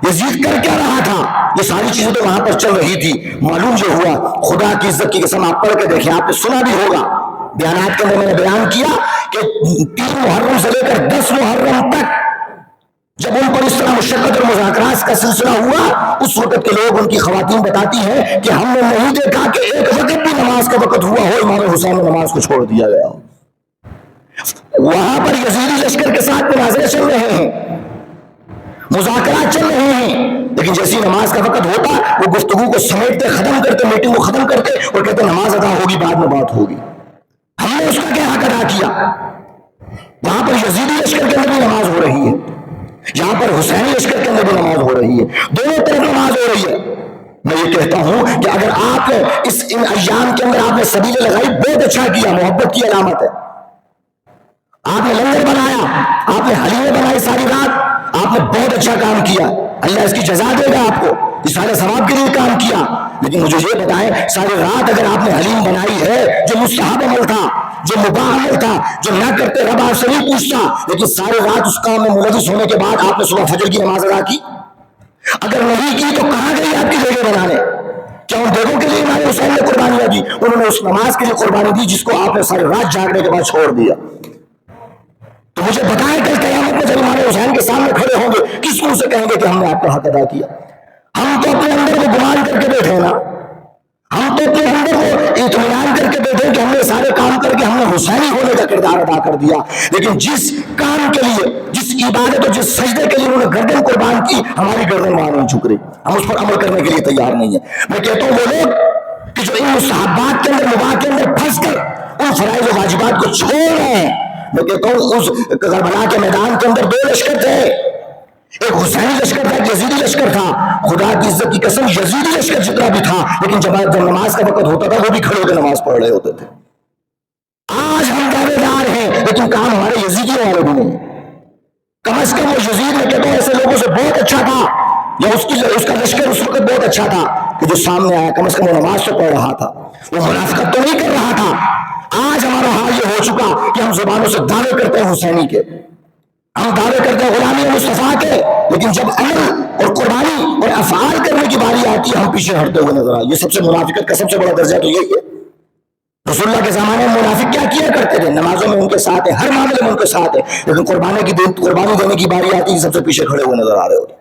یزید کر کیا رہا تھا؟ یہ ساری چیزیں تو وہاں پر چل رہی تھی. معلوم جو ہوا، خدا کی عزت کی قسم آپ پڑھ کے دیکھیں، آپ نے سنا بھی ہوگا بیانات کے اندر میں نے بیان کیا کہ 3 محرم سے لے کر 10 محرم تک جب ان پر اس طرح مشقت اور مذاکرات کا سلسلہ ہوا، اس وقت کے لوگ، ان کی خواتین بتاتی ہیں کہ ہم نے نہیں دیکھا کہ ایک وقت بھی نماز کا وقت ہوا ہو امام حسین نے نماز کو چھوڑ دیا گیا ہو۔ وہاں پر یزیدی لشکر کے ساتھ مناظرے چل رہے ہیں، مذاکرات چل رہے ہیں، لیکن جیسی نماز کا وقت ہوتا وہ گفتگو کو سمیٹتے، ختم کرتے، میٹنگ کو ختم کرتے اور کہتے نماز ادا ہوگی، بعد میں بات ہوگی۔ ہم نے اس کا کیا حق ادا کیا؟ وہاں پر یزیدی لشکر کے اندر بھی نماز ہو رہی ہے، یہاں پر حسینی لشکر کے اندر بھی نماز ہو رہی ہے، دونوں طرف نماز ہو رہی ہے۔ میں یہ کہتا ہوں کہ اگر آپ ان ایام کے اندر آپ نے سبیلیں لگائی، بہت اچھا کیا، محبت کی علامت ہے۔ آپ نے لنگر بنایا، آپ نے حلیمیں بنائی ساری رات، آپ نے بہت اچھا کام کیا، اللہ اس کی جزا دے گا آپ کو، یہ سارے ثواب کے لیے کام کیا۔ لیکن مجھے یہ بتائیں، ساری رات اگر آپ نے حلیم بنائی ہے، جو مستحب عمل تھا، جو مباح عمل تھا، جو نہ کرتے رب آپ سے نہیں پوچھتا، لیکن ساری رات اس کام میں ملوث ہونے کے بعد آپ نے صبح فجر کی نماز ادا کی؟ اگر نہیں کی تو کہاں گئی آپ کی دیگیں بنانے؟ کیا ان دیگوں کے لیے امام حسین نے قربانیاں دی؟ انہوں نے اس نماز کے لیے قربانی دی جس کو آپ نے ساری رات جاگنے کے بعد چھوڑ دیا۔ تو مجھے بتائیں کل قیامت میں جب امام حسین کے سامنے کھڑے ہوں گے، کس منہ سے کہیں گے کہ ہم نے آپ کا حق ادا کیا؟ ہم تو اپنے اندر وہ گمان کر کے بیٹھے نا، ہم تو اپنے اندر وہ اطمینان کر کے بیٹھے کہ ہم نے سارے کام کر کے ہم نے حسینی ہونے کا کردار ادا کر دیا، لیکن جس کام کے لیے، جس عبادت اور جس سجدے کے لیے انہوں نے گردن قربان کی، ہماری گردن وہاں نہیں جھک رہی، ہم اس پر عمل کرنے کے لیے تیار نہیں ہیں۔ میں کہتا ہوں وہ لوگ کہ جو ان مستحبات کے اندر، مباح کے اندر پھنس کر ان فرائض و واجبات کو چھوڑ رہے ہیں، میں کہتا ہوں اس کربلا کے میدان کے اندر دو لشکر تھے، ایک حسینی لشکر تھا، ایک یزیدی لشکر تھا۔ خدا کی عزت کی قسم یزیدی لشکر جتنا بھی تھا، لیکن جب نماز کا وقت ہوتا تھا وہ بھی کھڑے ہو کے نماز پڑھ رہے ہوتے تھے۔ آج ہم دعوے دار ہیں لیکن کام ہمارے یزیدی والے بھی نہیں۔ کم از کم وہ یزید، میں کہتا ہوں ایسے لوگوں سے بہت اچھا تھا، یا اس کا لشکر اس وقت بہت اچھا تھا کہ جو سامنے آیا کم از کم وہ نماز تو پڑھ رہا تھا، وہ منافقت تو نہیں کر رہا تھا۔ آج ہمارا حال یہ ہو چکا کہ ہم زبانوں سے دعوے کرتے ہیں حسینی کے، ہم دعوے کرتے ہیں غلامی مصطفیٰ کے، لیکن جب عمل اور قربانی اور افعال کرنے کی باری آتی ہے ہم پیچھے ہٹتے ہوئے نظر آئے۔ یہ سب سے منافقت کا سب سے بڑا درجہ تو یہی ہے۔ رسول اللہ کے زمانے میں منافق کیا کیا کرتے تھے؟ نمازوں میں ان کے ساتھ ہیں، ہر معاملے میں ان کے ساتھ ہیں، لیکن قربانی دینے کی باری آتی ہے سب سے پیچھے کھڑے ہوئے نظر آ رہے ہوتے۔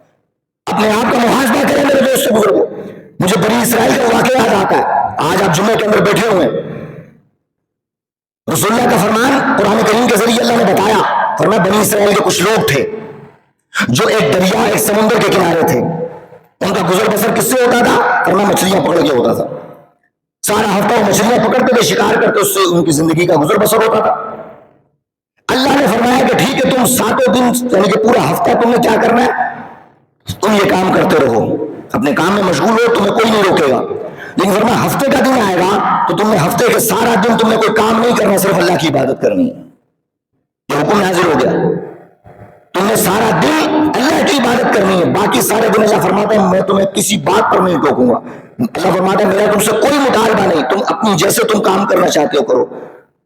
اپنے آپ کا محاسبہ کریں میرے دوست بزرگوں۔ مجھے بنی اسرائیل کا واقعہ یاد آتا ہے۔ آج آپ جمعے کے اندر بیٹھے ہوئے ہیں، رسول اللہ کا فرمان قرآن کریم کے ذریعے اللہ نے بتایا، فرمایا بنی اسرائیل کے کچھ لوگ تھے جو ایک دریا، ایک سمندر کے کنارے تھے، ان کا گزر بسر کس سے ہوتا تھا؟ فرمایا مچھلیاں پکڑ کے ہوتا تھا، سارا ہفتہ وہ مچھلیاں پکڑتے تھے، شکار کرتے، اس سے ان کی زندگی کا گزر بسر ہوتا تھا۔ اللہ نے فرمایا کہ ٹھیک ہے، تم 7 دن یعنی کہ پورا ہفتہ تم نے کیا کرنا ہے؟ تم یہ کام کرتے رہو، اپنے کام میں مشغول ہو، تمہیں کوئی نہیں روکے گا، لیکن فرمایا ہفتے کا دن آئے گا تو تم نے ہفتے کے سارا دن تم نے کوئی کام نہیں کرنا، صرف اللہ کی عبادت کرنی ہے۔ یہ حکم نازل ہو گیا، تم نے سارا دن اللہ کی عبادت کرنی ہے، باقی سارے دن اللہ فرماتا ہے میں تمہیں کسی بات پر نہیں ٹوکوں گا۔ اللہ فرماتا ہے میرا تم سے کوئی مطالبہ نہیں، تم اپنی جیسے تم کام کرنا چاہتے ہو کرو،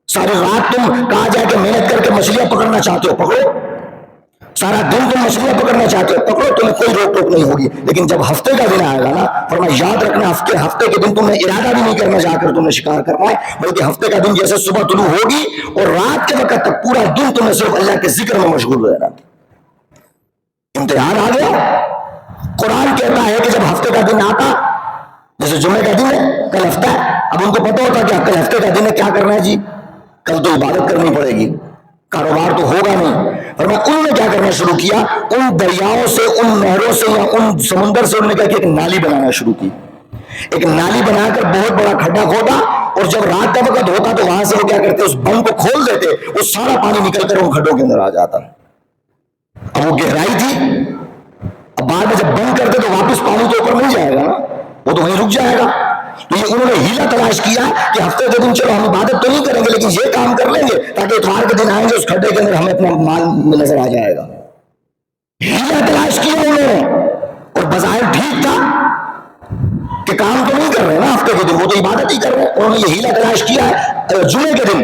ساری رات تم کہا جائے کہ محنت کر کے مچھلیاں پکڑنا چاہتے ہو پکڑو، سارا دن تم مچھلیاں پکڑنا چاہتے ہو پکڑو، تمہیں کوئی روک ٹوک نہیں ہوگی، لیکن جب ہفتے کا دن آئے گا نا، فرمایا یاد رکھنا ہفتے کے دن تم نے ارادہ بھی نہیں کرنا جا کر تم نے شکار کرنا ہے، بلکہ ہفتے کا دن جیسے صبح طلوع ہوگی اور رات کے وقت تک پورا دن تم نے صرف اللہ کے ذکر میں مشغول رہنا۔ امتحان آ گیا۔ قرآن کہتا ہے کہ جب ہفتے کا دن آتا، جیسے جمعے کا دن ہے، کل ہفتہ ہے، اب ان کو پتہ ہوتا کہ کل ہفتے کا دن ہے، کیا کرنا ہے جی؟ کل تو عبادت کرنی پڑے گی، کاروبار تو ہوگا نہیں۔ اور میں ان نے کیا کرنا شروع کیا، ان دریاؤں سے، ان نہروں سے یا ان سمندر سے انہوں نے کہا کہ ایک نالی بنانا شروع کی، ایک نالی بنا کر بہت بڑا کھڈا کھودا، اور جب رات کا وقت ہوتا تو وہاں سے وہ کیا کرتے، اس بند کو کھول دیتے، وہ سارا پانی نکل کر ان کھڈوں کے اندر آ جاتا۔ اب وہ گہرائی تھی، اب بعد میں جب بند کرتے تو واپس پانی تو اوپر نہیں جائے گا نا، وہ تو وہیں رک جائے گا۔ تو یہ انہوں نے ہیلا تلاش کیا کہ ہفتے کے دن چلو ہم عبادت تو نہیں کریں گے لیکن یہ کام کر لیں گے تاکہ اتوار کے دن آئیں گے اس کھڈے کے اندر ہمیں اپنا مال نظر آ جائے گا۔ ہیلا تلاش کیا انہوں نے، اور بظاہر ٹھیک تھا کہ کام تو نہیں کر رہے نا ہفتے کے دن، وہ تو عبادت ہی کر رہے ہیں، انہوں نے یہ ہیلا تلاش کیا ہے جمعے کے دن۔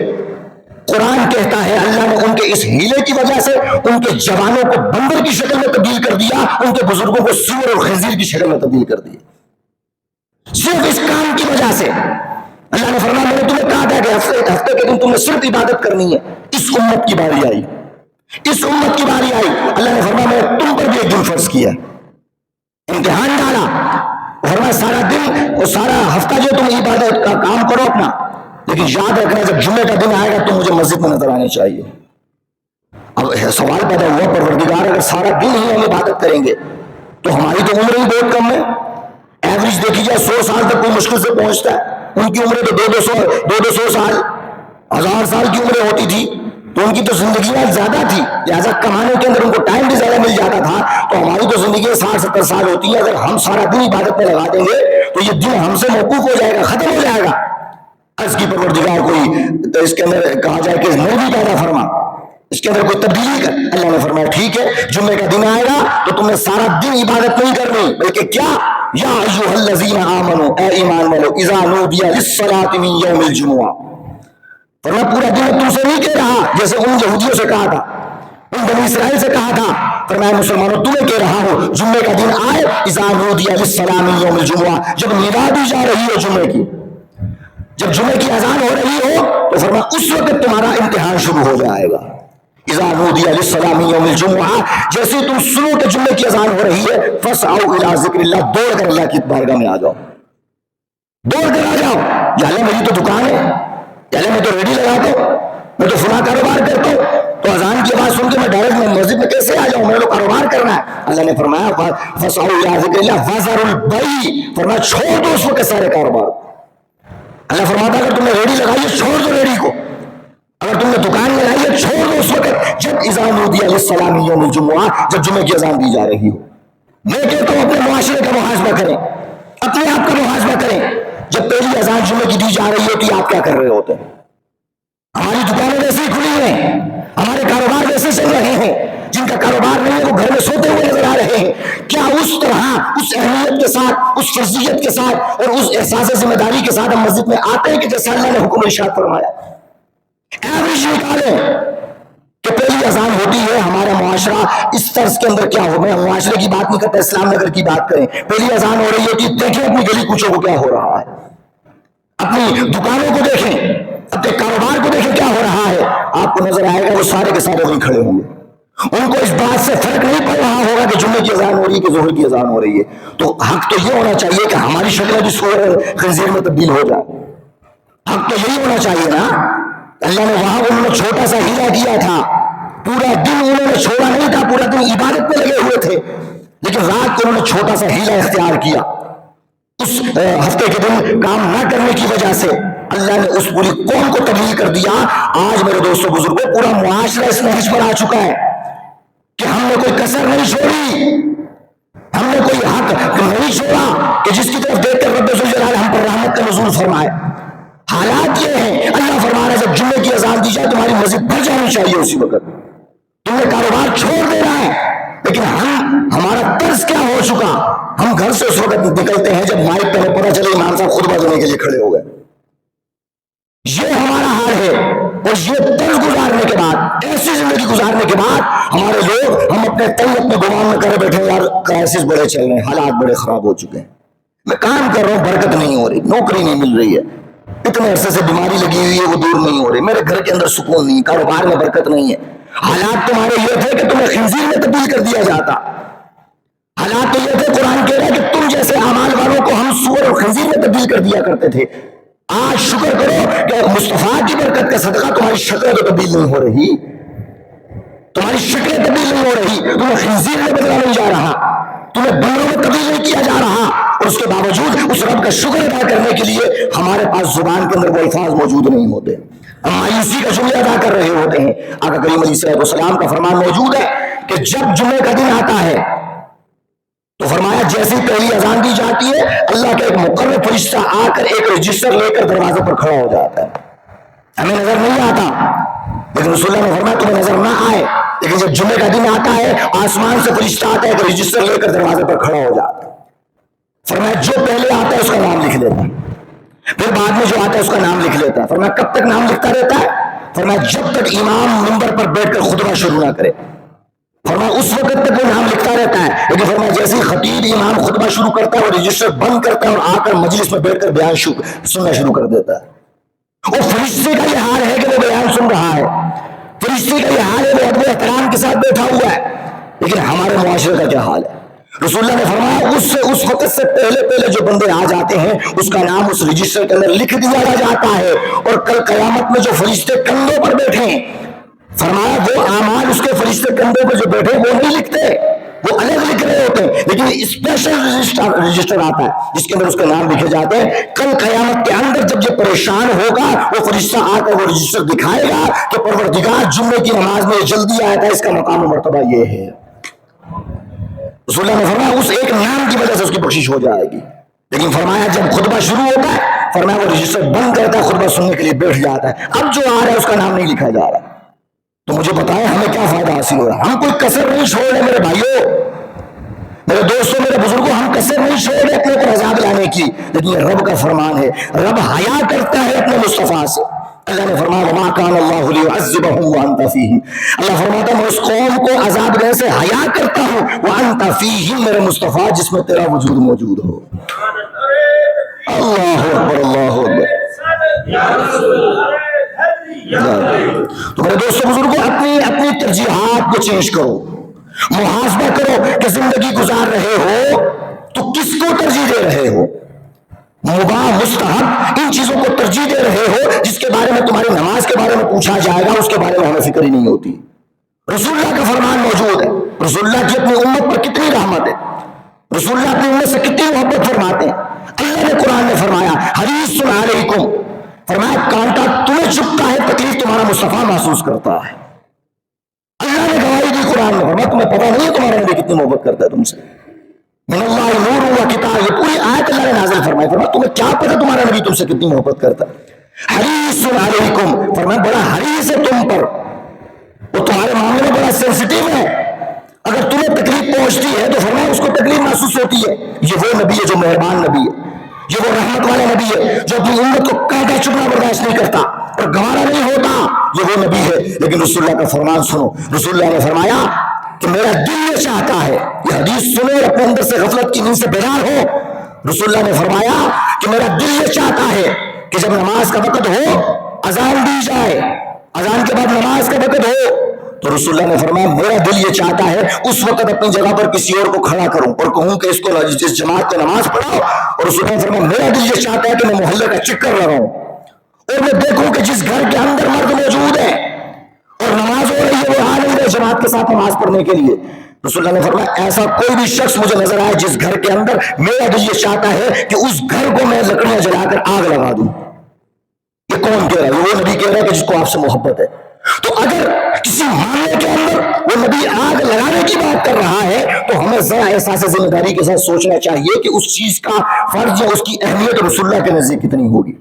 قرآن کہتا ہے اللہ نے ان کے اس ہیلے کی وجہ سے ان کے جوانوں کو بندر کی شکل میں تبدیل کر دیا، ان کے بزرگوں کو سور اور خنزیر کی شکل میں تبدیل کر دیا، صرف اس کام کی وجہ سے۔ اللہ نے فرمایا میں نے تمہیں کہا تھا کہ ہفتے کے دن تم نے صرف عبادت کرنی ہے، اس امت کی باری آئی، اس امت کی باری آئی، اللہ نے فرمایا میں تم پر بھی ایک دن فرض کیا، امتحان ڈالا، فرمایا سارا دن اور سارا ہفتہ جو تم عبادت کا کام کرو اپنا، لیکن یاد رکھنا جب جمعے کا دن آئے گا تو مجھے مسجد میں نظر آنے چاہیے۔ اب سوال پیدا ہوا، پروردگار اگر سارا دن ہی ہم عبادت کریں گے تو ہماری تو عمر ہی بہت کم ہے، ایوریج دیکھی جائے 100 سال تک کوئی مشکل سے پہنچتا ہے، ان کی عمریں تو 200 سال 1000 سال کی عمریں ہوتی تھی، تو ان کی تو زندگیاں زیادہ تھی، لہٰذا کمانے کے اندر ان کو ٹائم بھی زیادہ مل جاتا تھا، تو ہماری تو زندگی 60-70 سال ہوتی ہے، اگر ہم سارا دن عبادت میں لگا دیں گے تو یہ دن ہم سے موقوف ہو جائے گا، ختم ہو جائے گا۔ عرض کی پروردگار کوئی تو اس کے اندر کہا جائے کہ نبی پیدا فرما، اس کے اندر کوئی تبدیلی کر۔ اللہ نے فرمایا ٹھیک ہے، جمعے کا دن آئے گا تو تم نے سارا دن عبادت نہیں کرنی، بلکہ کیا، یا ایھا الذین آمنوا، اے ایمان والو، اذا نودی للصلاۃ من یوم الجمعہ، فرمایا پورا دن تم سے نہیں کہہ رہا جیسے ان یہودیوں سے کہا تھا، ان بنی اسرائیل سے کہا تھا، فرمایا مسلمانوں تمہیں کہہ رہا ہوں جمعے کا دن آئے، اذا نودی للصلاۃ من یوم الجمعہ، جب ندا دی جا رہی ہو جمعے کی، جب جمعے کی اذان ہو رہی ہو تو فرمایا اس وقت تمہارا امتحان شروع ہو جائے گا۔ اذا نودی للصلاۃ من یوم الجمعہ، جیسے تم سنو کہ جمعے کی اذان ہو رہی ہے، فاسعوا الی ذکر اللہ، دوڑ کر اللہ کی بارگاہ میں آ جاؤ، دوڑ کر آ جاؤ، یا اللہ میری تو دکان ہے، یا اللہ میں تو ریڈی لگاتا ہوں، میں تو فلاں کاروبار کرتا ہوں، تو اذان کی آواز سن کے میں ڈائریکٹ مسجد میں کیسے آ جاؤں، میں نے تو کاروبار کرنا ہے۔ اللہ نے فرمایا فاسعوا الی ذکر اللہ وذروا البیع، فرمایا چھوڑ دو اس وقت سارے کاروبار۔ اللہ فرماتا ہے اگر تم نے ریڈی لگائی ہے چھوڑ دو ریڈی کو، اگر تم نے دکان لگائی ہے چھوڑ دو اس وقت، جب اذا نودی للصلاۃ من یوم الجمعہ، جب جمعے کی اذان دی جا رہی ہو۔ میں کہتا ہوں اپنے معاشرے کا محاسبہ کریں، اپنے آپ کا محاسبہ کریں، جب پہلی اذان جمعے کی دی جا رہی ہوتی ہے آپ کیا کر رہے ہوتے ہیں؟ ہماری دکانیں ویسے ہی کھلی ہیں، ہمارے کاروبار ویسے چل رہے ہیں، جن کا کاروبار نہیں ہے وہ گھر میں سوتے ہوئے نظر آ رہے ہیں، کیا اس طرح اس اہمیت کے ساتھ، اس فرضیت کے ساتھ اور اس احساس ذمہ داری کے ساتھ ہم مسجد میں آتے ہیں کہ جیسے اللہ نے حکم ارشاد فرمایا؟ ایوریج نکالیں کہ پہلی اذان ہوتی ہے، ہمارا معاشرہ اس طرز کے اندر کیا ہو، میں معاشرے کی بات نہیں کرتا، اسلام نگر کی بات کریں، پہلی اذان ہو رہی ہوتی ہے، دیکھیں اپنی گلی کوچوں کو کیا ہو رہا ہے، اپنی دکانوں کو دیکھیں، اپنے کاروبار کو دیکھیں کیا ہو رہا ہے، آپ کو نظر آئے گا وہ سارے کے سارے وہیں کھڑے ہوں گے، ان کو اس بات سے فرق نہیں پڑ رہا ہوگا کہ جمعے کی اذان ہو رہی ہے کہ ظہر کی اذان ہو رہی ہے۔ تو حق تو یہ ہونا چاہیے کہ ہماری شکلیں بھی سور خنزیر میں تبدیل ہو جائے، حق تو یہی ہونا چاہیے نا۔ اللہ نے وہاں انہوں نے چھوٹا سا ہیلا کیا تھا، پورا دن انہوں نے چھوڑا نہیں تھا، پورا دن عبادت میں لگے ہوئے تھے، لیکن رات کو انہوں نے چھوٹا سا ہیلا اختیار کیا، اس ہفتے کے دن کام نہ کرنے کی وجہ سے اللہ نے اس پوری قوم کو تبدیل کر دیا۔ آج میرے دوستوں بزرگوں پورا معاشرہ اس نہج پر آ چکا ہے کہ ہم نے کوئی کسر نہیں چھوڑی، ہم نے کوئی حق نہیں چھوڑا کہ جس کی طرف دیکھ کر رب ذوالجلال ہم پر رحمت کا نزول فرمائے۔ حالات یہ ہیں، اللہ فرما رہا ہے جب جمعے کی اذان دی جائے تمہاری مسجد بھر جانی چاہیے اسی وقت، تم نے کاروبار چھوڑ دینا ہے، لیکن ہمارا طرز کیا ہو چکا، ہم گھر سے اس وقت نکلتے ہیں جب مائک پہ ہمیں پتہ چلے امام صاحب خطبہ دینے کے لیے کھڑے ہو گئے، یہ ہمارا حال ہے۔ اور یہ طرز گزارنے کے بعد، ایسی زندگی گزارنے کے بعد ہمارے لوگ، ہم اپنے تن اپنے گمان میں کرے بیٹھے یار کرائسس بڑے چل رہے ہیں، حالات بڑے خراب ہو چکے ہیں، میں کام کر رہا ہوں برکت نہیں ہو رہی، نوکری نہیں مل رہی ہے، اتنے عرصے سے بیماری لگی ہوئی ہے وہ دور نہیں ہو رہی، میرے گھر کے اندر سکون نہیں، کاروبار میں برکت نہیں ہے۔ حالات تمہارے یہ تھے کہ تمہیں خنزیر میں تبدیل کر دیا جاتا، حالات تو یہ تھے، قرآن کہہ رہا ہے کہ تم جیسے اعمال والوں کو ہم سور اور خنزیر میں تبدیل کر دیا کرتے تھے۔ آج شکر کرو کہ مصطفیٰ کی برکت کا صدقہ تمہاری شکلیں تو تبدیل نہیں ہو رہی، تمہاری شکلیں تبدیل نہیں ہو رہی، تمہیں خنزیر میں بدلا نہیں جا رہا، تمہیں بندوں میں تبدیل نہیں کیا جا رہا، اور اس کے باوجود اس رب کا شکر ادا کرنے کے لیے ہمارے پاس زبان کے اندر وہ الفاظ موجود نہیں ہوتے، ہم مایوسی کا شکریہ ادا کر رہے ہوتے ہیں۔ آقا کریم علیہ السلام کا فرمان موجود ہے کہ جب جمعے کا دن آتا ہے تو فرمایا جیسے پہلی اذان دی جاتی ہے اللہ کا ایک مقرر فرشتہ آ کر ایک رجسٹر لے کر دروازے پر کھڑا ہو جاتا ہے، ہمیں نظر نہیں آتا، لیکن رسول اللہ نے فرمایا تمہیں نظر نہ آئے، لیکن جب جمعے کا دن آتا ہے آسمان سے فرشتہ آتا ہے ایک رجسٹر لے کر دروازے پر کھڑا ہو جاتا ہے، فرمایا جو پہلے آتا ہے اس کا نام لکھ لیتا ہے، پھر بعد میں جو آتا ہے اس کا نام لکھ لیتا ہے، فرمایا کب تک نام لکھتا رہتا ہے، فرمایا جب تک امام منبر پر بیٹھ کر خطبہ شروع نہ کرے، فرمایا اس وقت تک وہ نام لکھتا رہتا ہے، لیکن فرمایا جیسے ہی خطیب امام خطبہ شروع کرتا ہے وہ رجسٹر بند کرتا ہے اور آ کر مجلس میں بیٹھ کر بیان سننا شروع کر دیتا ہے، اور فرشتے کا یہ حال ہے کہ وہ بیان سن رہا ہے، پھر فرشتے کا یہ حال ہے، وہ ادب و احترام کے ساتھ بیٹھا ہوا ہے، لیکن ہمارے معاشرے کا کیا حال ہے؟ رسول اللہ نے فرمایا اس وقت سے پہلے جو بندے آ جاتے ہیں اس کا نام اس رجسٹر کے اندر لکھ دیا جاتا ہے، اور کل قیامت میں جو فرشتے کندھوں پر بیٹھے ہیں، فرمایا وہ اعمال اس کے فرشتے کندھوں پر جو بیٹھے وہ نہیں لکھتے، وہ الگ لکھ رہے ہوتے ہیں، لیکن اسپیشل رجسٹر آتا ہے جس کے اندر اس کا نام لکھے جاتے ہیں۔ کل قیامت کے اندر جب یہ پریشان ہوگا، وہ فرشتہ آ کر وہ رجسٹر دکھائے گا کہ پروردگار جمعے کی نماز میں جلدی آیا تھا، اس کا مقام و مرتبہ یہ ہے۔ رسول اللہ نے فرمایا اس ایک نام کی وجہ سے اس کی بخشش ہو جائے گی، لیکن فرمایا جب خطبہ شروع ہوتا ہے، فرمایا وہ رجسٹر بند کرتا ہے، خطبہ سننے کے لیے بیٹھ جاتا ہے، اب جو آ رہا ہے اس کا نام نہیں لکھا جا رہا۔ تو مجھے بتائیں ہمیں کیا فائدہ حاصل ہو رہا ہے؟ ہم کوئی کسر نہیں چھوڑ رہے میرے بھائیوں، میرے دوستوں، میرے بزرگوں، ہم کسر نہیں چھوڑ رہے اپنے اوپر عذاب لانے کی، لیکن یہ رب کا فرمان ہے، رب حیا کرتا ہے اپنے مصطفیٰ سے۔ اللہ نے فرمایا وما کان اللہ لیعذبہم وانت فیہم، اللہ فرماتا ہے میں اس قوم کو عذاب دینے سے حیا کرتا ہوں، وانت فیہم، میرے مصطفیٰ جس میں تیرا وجود موجود ہو۔ اللہ اکبر، اللہ اکبر۔ تو میرے دوستوں بزرگوں، اپنی ترجیحات کو چینج کرو، محاسبہ کرو کہ زندگی گزار رہے ہو تو کس کو ترجیح دے رہے ہو؟ مباح، مستحب، ان چیزوں کو ترجیح دے رہے ہو جس کے بارے میں تمہاری نماز کے بارے میں پوچھا جائے گا، اس کے بارے میں ہمیں فکر ہی نہیں ہوتی۔ رسول اللہ کا فرمان موجود ہے، رسول اللہ کی اپنی امت پر کتنی رحمت ہے، رسول اللہ اپنی امت سے کتنی محبت فرماتے ہیں۔ اللہ نے قرآن میں فرمایا حریص علیکم، فرمایا کانٹا تمہیں چبھتا ہے، تکلیف تمہارا مصطفیٰ محسوس کرتا ہے۔ اللہ نے گواہی دی قرآن میں، فرمایا تمہیں پتہ نہیں ہے تمہارا نبی کتنی محبت کرتا ہے تم سے۔ من اللہ نور و کتاب، یہ پوری آیت اللہ نے نازل فرمائی، فرمایا تمہیں کیا پتہ تمہارا نبی تم سے کتنی محبت کرتا ہے۔ حریص علیکم، فرمایا بڑا حریص ہے تم پر، وہ تمہارے معاملے میں بڑا سینسٹیو ہے، اگر تمہیں تکلیف پہنچتی ہے تو فرمایا اس کو تکلیف محسوس ہوتی ہے۔ یہ وہ نبی ہے جو مہربان نبی ہے، یہ وہ رحمت والا نبی ہے جو اپنی امت کو کانٹا چبھنا برداشت نہیں کرتا اور گوارا نہیں ہوتا، یہ وہ نبی ہے۔ لیکن رسول اللہ کا فرمان سنو، رسول اللہ نے فرمایا کہ میرا دل یہ چاہتا ہے، یہ حدیث سنو اور اپنے اندر سے غفلت کی نیند سے بیدار ہو۔ رسول اللہ نے فرمایا کہ میرا دل یہ چاہتا ہے کہ جب نماز کا وقت ہو، اذان دی جائے، اذان کے بعد نماز کا وقت ہو، تو رسول اللہ نے فرمایا میرا دل یہ چاہتا ہے اس وقت اپنی جگہ پر کسی اور کو کھڑا کروں اور کہوں کہ اس کو جس جماعت کو نماز پڑھاؤ، اور رسول اللہ نے فرمایا میرا دل یہ چاہتا ہے کہ میں محلے کا چکر لگاؤں اور میں دیکھوں کہ جس گھر کے اندر مرد موجود ہے اور نماز ہو رہی ہے وہ آ نہیں رہے جماعت کے ساتھ نماز پڑھنے کے لیے۔ رسول اللہ نے فرمایا ایسا کوئی بھی شخص مجھے نظر آئے جس گھر کے اندر میرا دل یہ چاہتا ہے کہ اس گھر کو میں لکڑیاں جلا کر آگ لگا دوں۔ یہ کون کہہ رہا ہے؟ وہ نبی کہہ رہا ہے کہ جس کو آپ سے محبت ہے۔ تو اگر کسی معاملے کے اندر وہ نبی آگ لگانے کی بات کر رہا ہے تو ہمیں ذرا احساس ذمہ داری کے ساتھ سوچنا چاہیے کہ اس چیز کا فرض یا اس کی اہمیت رسول اللہ کے نزدیک کتنی ہوگی،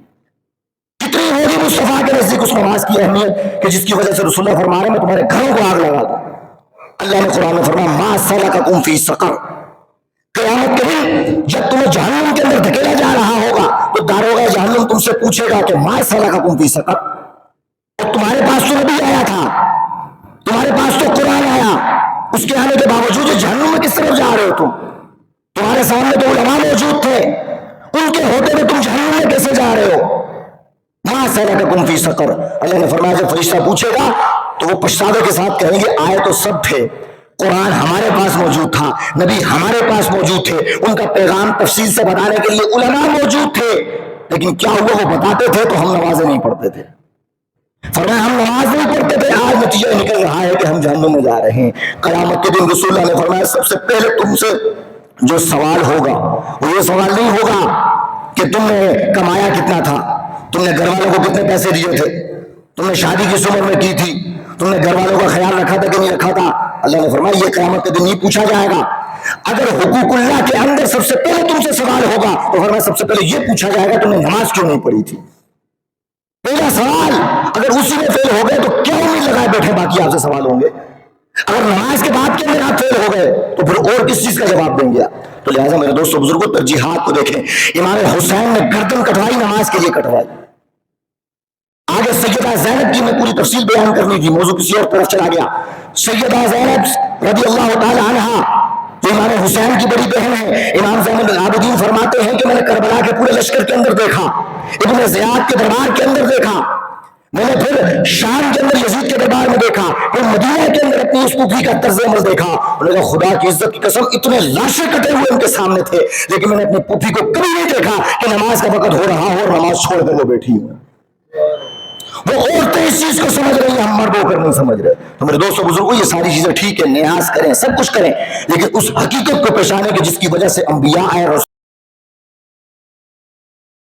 کتنی ہوگی مصطفیٰ کے نزدیک اس نماز کی اہمیت کہ جس کی وجہ سے رسول اللہ فرما رہے ہیں میں تمہارے گھروں کو آگ لگا دوں۔ اللہ نے قرآن میں فرمایا ما سلککم فی سقر، قیامت کے دن جب تمہیں جہنم کے اندر دھکیلا جا رہا ہوگا تو داروغہ جہنم تم سے پوچھے گا کہ ما سلککم فی سقر، اور تمہارے پاس تو نبی آیا تھا، تمہارے پاس تو قرآن آیا، اس کے آنے کے باوجود یہ جہنم میں کس طرف جا رہے ہو؟ تمہارے سامنے تو علماء موجود تھے، ان کے ہوتے ہوئے تم جہنم میں کیسے جا رہے ہو؟ ما سلککم فی سقر، اللہ نے فرمایا جب فرشتہ پوچھے گا تو وہ پچھتاوے کے ساتھ کہیں گے آئے تو سب تھے، قرآن ہمارے پاس موجود تھا، نبی ہمارے پاس موجود تھے، ان کا پیغام تفصیل سے بتانے کے لیے علماء موجود تھے، لیکن کیا ہوا وہ بتاتے تھے تو ہم نمازیں نہیں پڑھتے تھے۔ فرمایا ہم نماز نہیں پڑھتے تھے، آج نتیجہ نکل رہا ہے کہ ہم جہنم میں جا رہے ہیں۔ قیامت کے دن رسول اللہ نے فرمایا سب سے پہلے تم سے جو سوال ہوگا وہ یہ سوال نہیں ہوگا کہ تم نے کمایا کتنا تھا، تم نے گھر والوں کو کتنے پیسے دیے تھے، تم نے شادی کس عمر میں کی تھی، تم نے گھر والوں کا خیال رکھا تھا کہ نہیں رکھا تھا۔ اللہ نے فرمایا یہ قیامت کے دن نہیں پوچھا جائے گا۔ اگر حقوق اللہ کے اندر سب سے پہلے تم سے سوال ہوگا تو فرمایا سب سے پہلے یہ پوچھا جائے گا تم نے نماز کیوں نہیں پڑھی تھی۔ پہلا سوال، اگر اسی میں فیل ہو گئے تو کیا امید لگائے بیٹھے باقی آپ سے سوال ہوں گے؟ اگر نماز کے بعد کے اندر آپ فیل ہو گئے تو پھر اور کس چیز کا جواب دیں گے آپ؟ تو لہٰذا میرے دوستوں بزرگوں ترجیحات کو دیکھیں۔ امام حسین نے گردن کٹوائی، نماز کے لیے کٹوائی۔ آگے سیدہ زینب کی میں پوری تفصیل بیان کرنی تھی، موضوع کسی اور طرف چلا گیا۔ سیدہ زینب رضی اللہ تعالی عنہا جو امام حسین کی بڑی بہن ہے، امام زین العابدین فرماتے ہیں کہ میں نے کربلا کے پورے لشکر کے اندر دیکھا، ابن زیاد کے دربار کے اندر دیکھا، میں نے پھر شام کے اندر یزید کے دربار میں دیکھا، مدینہ کے اندر اپنی اس پھوپھی کا طرز عمل دیکھا، انہوں نے کہا خدا کی عزت کی قسم اتنے لاشیں کٹے ہوئے ان کے سامنے تھے، لیکن میں نے اپنی پھوپھی کو کبھی نہیں دیکھا کہ نماز کا وقت ہو رہا ہو اور نماز چھوڑ کر وہ بیٹھی ہوں۔ وہ عورتیں اس چیز کو سمجھ رہی ہیں، ہم مرد ہو کر نہیں سمجھ رہے۔ تو میرے دوستوں بزرگوں، یہ ساری چیزیں ٹھیک ہے، نیاز کریں، سب کچھ کریں، لیکن اس حقیقت کو پہچانیں کہ جس کی وجہ سے انبیاء آئے،